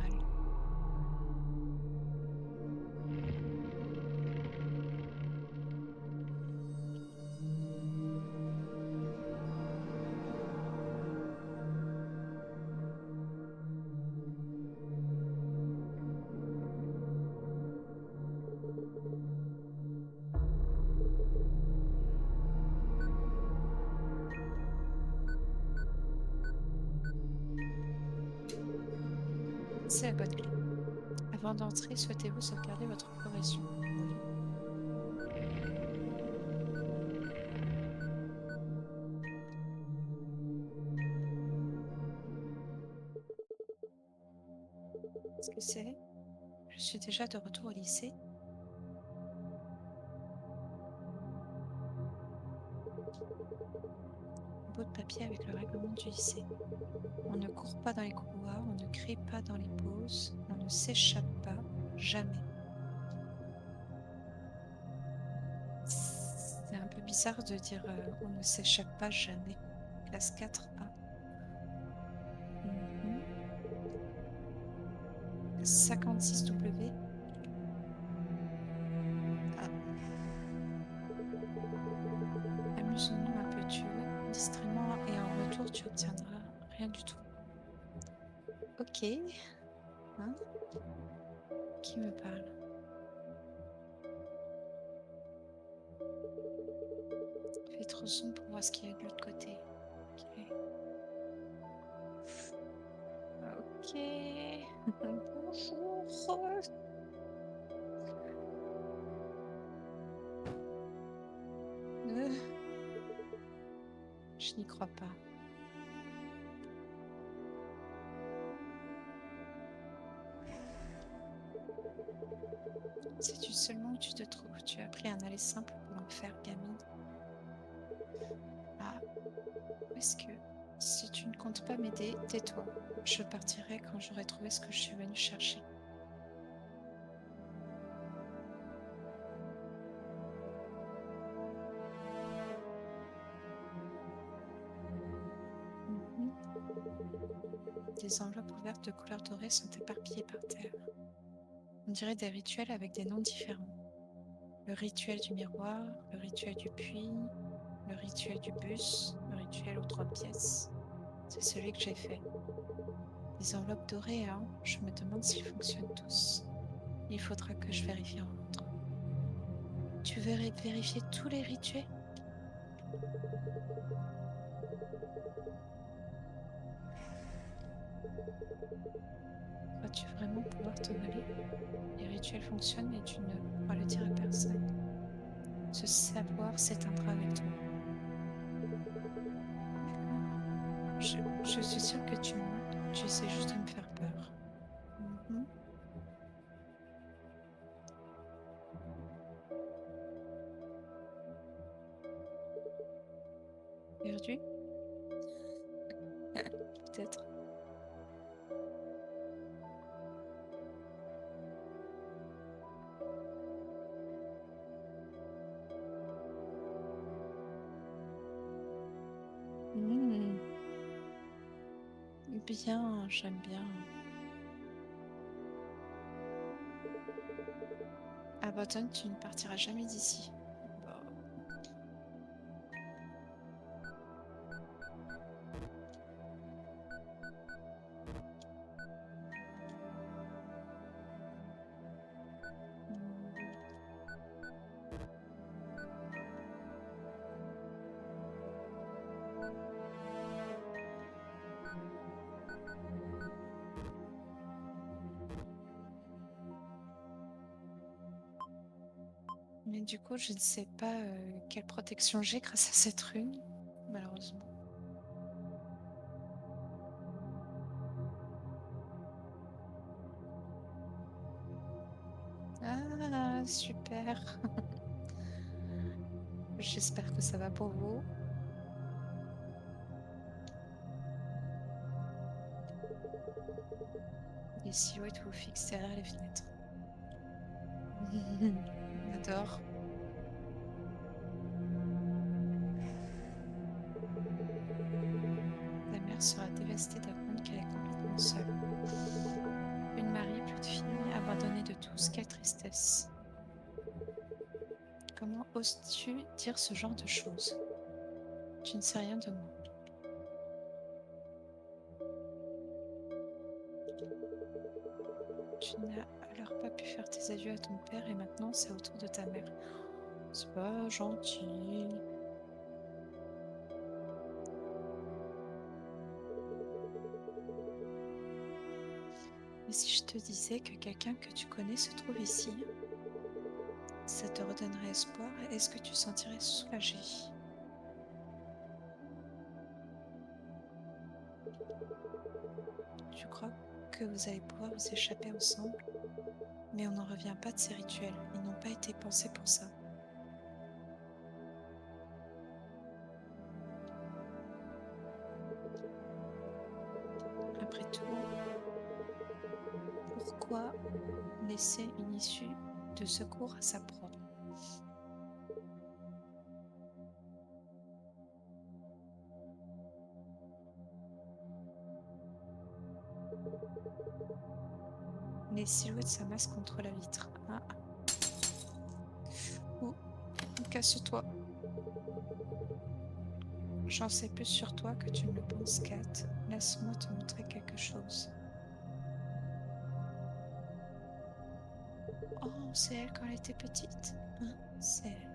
C'est la bonne clé. Avant d'entrer, souhaitez-vous sauvegarder votre progression? Oui. Qu'est-ce que c'est? Je suis déjà de retour au lycée. Un bout de papier avec le règlement du lycée. On ne court pas dans les couloirs, on ne crie pas dans les pauses, on ne s'échappe pas, jamais. C'est un peu bizarre de dire on ne s'échappe pas jamais. Classe 4A. 56W. Ah. Amusons-nous un peu, distraitement et en retour tu obtiendras rien du tout. Ok. Hein? Qui me parle? Il fait trop sombre pour voir ce qu'il y a de l'autre côté. Ok. Ok. Bonjour. Je n'y crois pas. Sais-tu seulement où tu te trouves? Tu as pris un aller simple pour l'enfer, gamine. Ah, où est-ce que... Si tu ne comptes pas m'aider, tais-toi. Je partirai quand j'aurai trouvé ce que je suis venue chercher. Mhm. Des enveloppes ouvertes de couleur dorée sont éparpillées par terre. On dirait des rituels avec des noms différents. Le rituel du miroir, le rituel du puits, le rituel du bus, le rituel aux 3 pièces. C'est celui que j'ai fait. Des enveloppes dorées, hein? Je me demande s'ils fonctionnent tous. Il faudra que je vérifie en rentrant. Tu veux vérifier tous les rituels? Crois-tu vraiment pouvoir t'en aller? Les rituels fonctionnent et tu ne pourras le dire à personne. Ce savoir s'éteindra avec toi. D'accord. Je suis sûre que tu mens. Tu essaies juste de me faire peur. Mhm. Perdu? Peut-être. Hmm. Bien, j'aime bien. Abaddon, tu ne partiras jamais d'ici. Bah, hmm. Mais du coup, je ne sais pas quelle protection j'ai grâce à cette rune, malheureusement. Ah, super. J'espère que ça va pour vous. Les silhouettes vous fixent derrière les fenêtres. On adore. Ta mère sera dévastée d'apprendre qu'elle est complètement seule. Plus de mari, plus de fille, abandonnée de tous, quelle tristesse. Comment oses-tu dire ce genre de choses? Tu ne sais rien de moi. Tu n'as alors pas pu faire tes adieux à ton père et maintenant c'est au tour de ta mère. C'est pas gentil. Mais si je te disais que quelqu'un que tu connais se trouve ici, ça te redonnerait espoir et est-ce que tu sentirais soulagé? Tu crois que vous allez pouvoir vous échapper ensemble? Mais on n'en revient pas de ces rituels. Ils n'ont pas été pensés pour ça. Après tout, pourquoi laisser une issue de secours à sa proie? Les silhouettes s'amassent contre la vitre. Ah, ou casse-toi. J'en sais plus sur toi que tu ne le penses, Kat. Laisse-moi te montrer quelque chose. Oh, c'est elle quand elle était petite? Hein? C'est elle.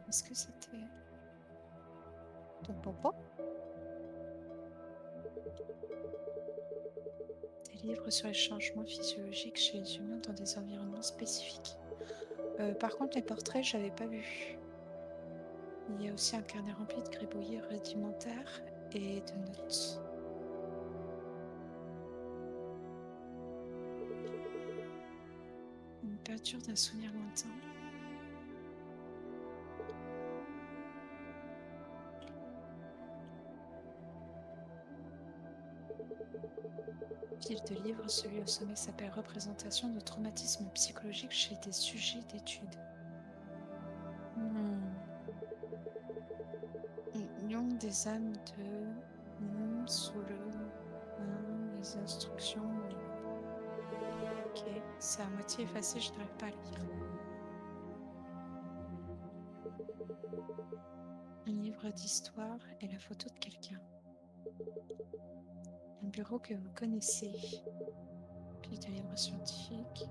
Est-ce que c'était ton papa? Des livres sur les changements physiologiques chez les humains dans des environnements spécifiques. Par contre, les portraits, j'avais pas vu. Il y a aussi un carnet rempli de gribouillis rudimentaires et de notes. Une peinture d'un souvenir lointain. Fil de livre, celui au sommet s'appelle Représentation de traumatisme psychologique chez des sujets d'études. Union des âmes de sous les instructions. Ok, c'est à moitié effacé, je n'arrive pas à lire. Un livre d'histoire et la photo de quelqu'un. Un bureau que vous connaissez. Puis des livres scientifiques.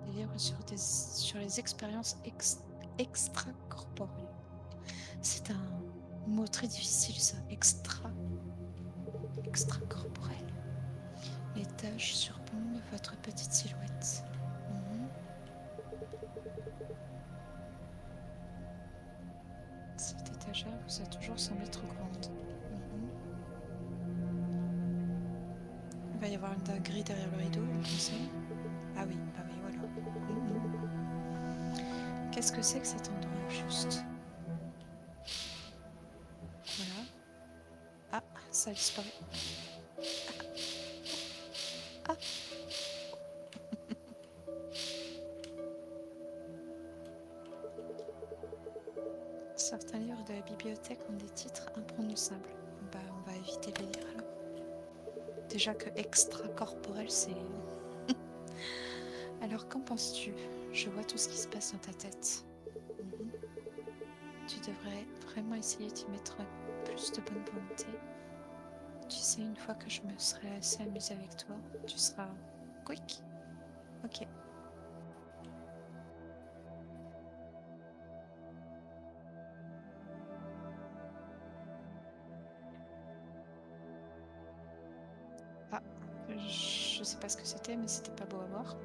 Des livres sur les expériences extracorporelles. C'est un mot très difficile, ça. Extracorporel. Les taches surplombent votre petite silhouette. Cette étagère vous a toujours semblé trop grande. Il va y avoir une dinguerie derrière le rideau, vous pensez? Ah oui, voilà. Qu'est-ce que c'est que cet endroit, juste? Voilà. Ah, ça a disparu. Ah. Certains livres de la bibliothèque ont des titres imprononçables. Bah, on va éviter de les lire alors. Déjà que extracorporel, c'est... Alors, qu'en penses-tu? Je vois tout ce qui se passe dans ta tête. Tu devrais vraiment essayer d'y mettre plus de bonne volonté. Tu sais, une fois que je me serai assez amusée avec toi, tu seras quick. Ok. Ah, je sais pas ce que c'était, mais c'était pas beau à voir.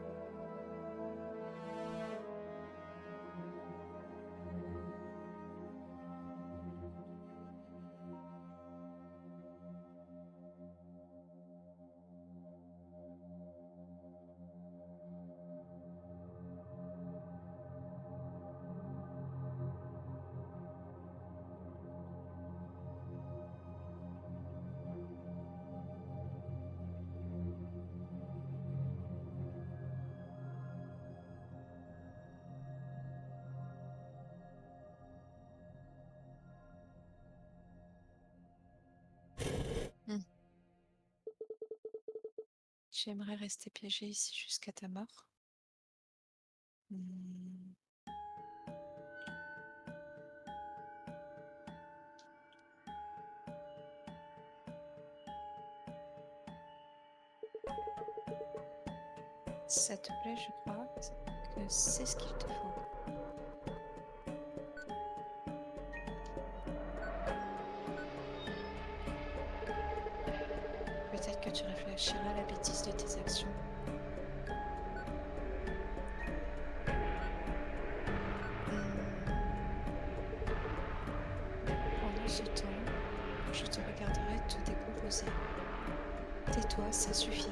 J'aimerais rester piégée ici jusqu'à ta mort. Si ça te plaît, je crois que c'est ce qu'il te faut. Peut-être que tu réfléchiras à la bêtise de tes actions. Pendant ce temps, je te regarderai te décomposer. Tais-toi, ça suffit.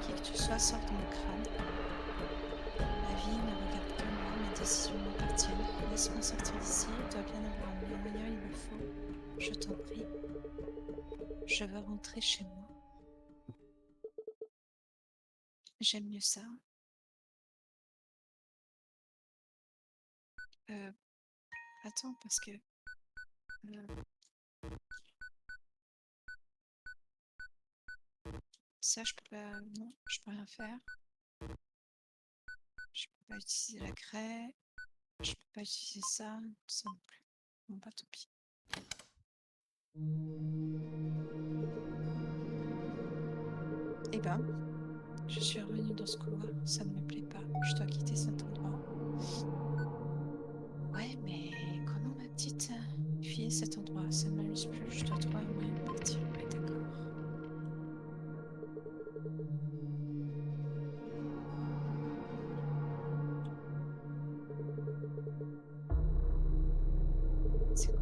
Qui que tu sois, sors de mon crâne. Ma vie ne regarde que moi, mes décisions m'appartiennent. Laisse-moi sortir d'ici, il doit bien avoir un moyen, il me faut. Je t'en prie. Je veux rentrer chez moi. J'aime mieux ça. Attends, parce que... ça, je peux pas... Non, je peux rien faire. Je peux pas utiliser la craie. Je peux pas utiliser ça. Ça non plus. Bon, bah tant pis. Eh ben, je suis revenue dans ce couloir. Ça ne me plaît pas. Je dois quitter cet endroit. Ouais, mais comment, ma petite? Il vérifier cet endroit. Ça ne m'amuse plus. Je dois trouver un moyen de partir. Oui, d'accord. C'est quoi?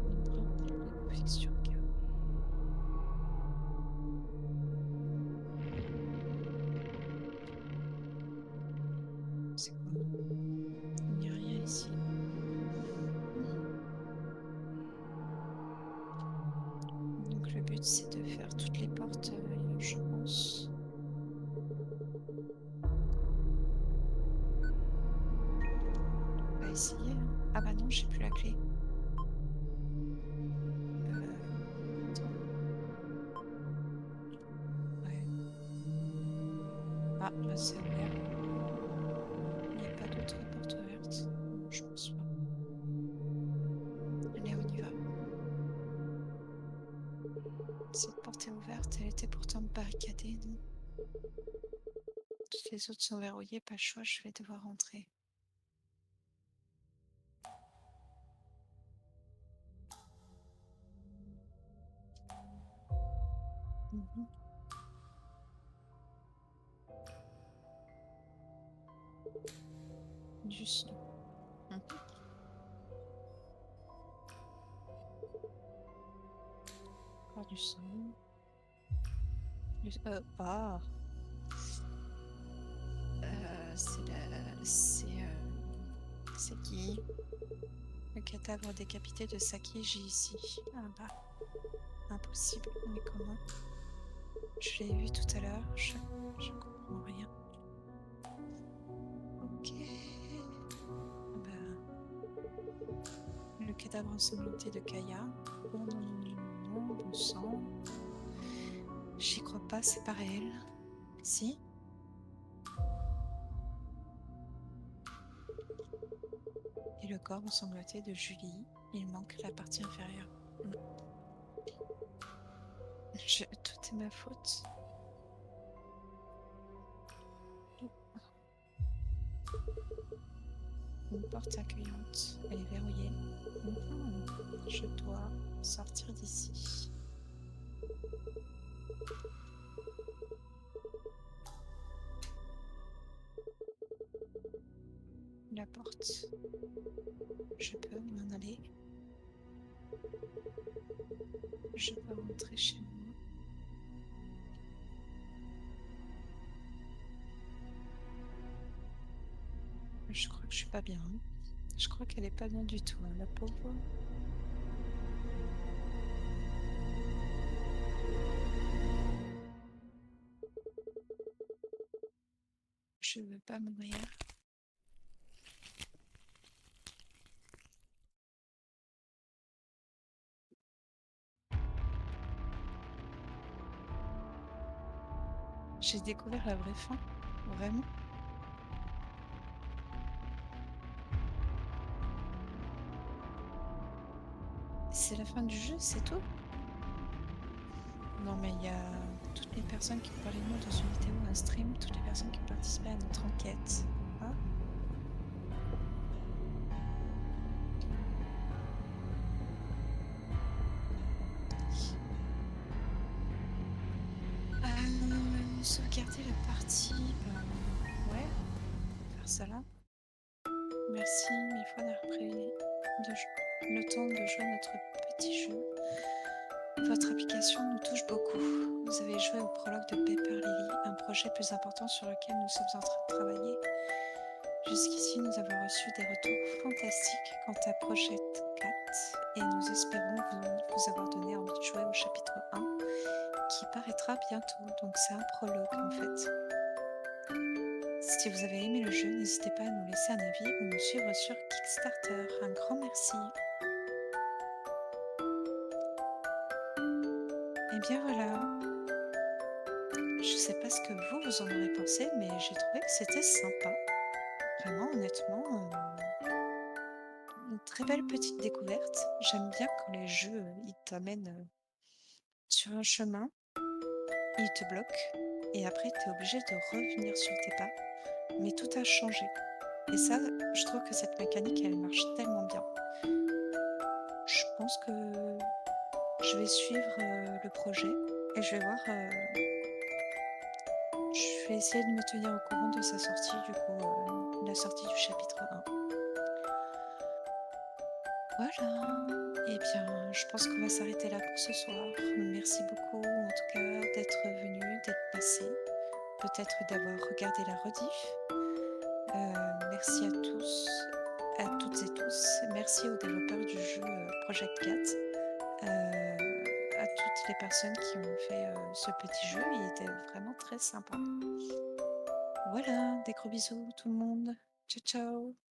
Une preuve de fixture. C'est quoi? Il n'y a rien ici. Donc le but c'est de faire toutes les portes, je pense. On va essayer, hein. Ah bah non, j'ai plus la clé. Attends. Ouais. Ah, là c'est ouvert. Il n'y a pas d'autres portes ouvertes. Non, je pense pas. Allez, on y va. Cette porte est ouverte, elle était pourtant barricadée, non? Toutes les autres sont verrouillées, pas le choix, je vais devoir rentrer. Mhm. Du son. Mhm. Encore du son. Ah, c'est qui? Le cadavre décapité de Sakiji ici. Ah bah, impossible. Mais comment? Je l'ai vu tout à l'heure. Je comprends rien. Ok. Bah, le cadavre ensanglanté de Kaya. Oh non, non, non, non, non, bon sang. J'y crois pas, c'est pas réel. Si? Et le corps ensanglanté de Julie. Il manque la partie inférieure. Mm. Tout est ma faute. Une porte accueillante. Elle est verrouillée. Mhm. Je dois sortir d'ici. La porte. Je peux m'en aller. Je peux rentrer chez moi. Je crois que je suis pas bien, hein. Je crois qu'elle est pas bien du tout, hein, la pauvre. Je veux pas mourir. J'ai découvert la vraie fin. Vraiment. C'est la fin du jeu, c'est tout? Non, mais il y a toutes les personnes qui ont parlé de moi dans une vidéo, un stream, toutes les personnes qui ont participé à notre enquête. Ah. Sauvegarder la partie. Ouais, faire ça là. Merci mille fois d'avoir pris le temps de jouer à notre petit jeu. Votre application nous touche beaucoup. Vous avez joué au prologue de Paper Lily, un projet plus important sur lequel nous sommes en train de travailler. Jusqu'ici, nous avons reçu des retours fantastiques quant à Project 4 et nous espérons vous avoir donné envie de jouer au chapitre 1 qui paraîtra bientôt. Donc c'est un prologue en fait. Si vous avez aimé le jeu, n'hésitez pas à nous laisser un avis ou nous suivre sur Kickstarter. Un grand merci. Et bien voilà. Je sais pas ce que vous en aurez pensé, mais j'ai trouvé que c'était sympa. Vraiment, honnêtement, une très belle petite découverte. J'aime bien quand les jeux, ils t'amènent sur un chemin, ils te bloquent, et après, tu es obligé de revenir sur tes pas. Mais tout a changé. Et ça, je trouve que cette mécanique, elle marche tellement bien. je pense que je vais suivre le projet et je vais voir. Je vais essayer de me tenir au courant de sa sortie, du coup, la sortie du chapitre 1. Voilà. Eh bien, je pense qu'on va s'arrêter là pour ce soir. Merci beaucoup, en tout cas, d'être venu, d'être passé, peut-être d'avoir regardé la rediff. Merci à tous, à toutes et tous. Merci aux développeurs du jeu Project Cat, à toutes les personnes qui ont fait ce petit jeu. Il était vraiment très sympa. Voilà, des gros bisous tout le monde. Ciao, ciao.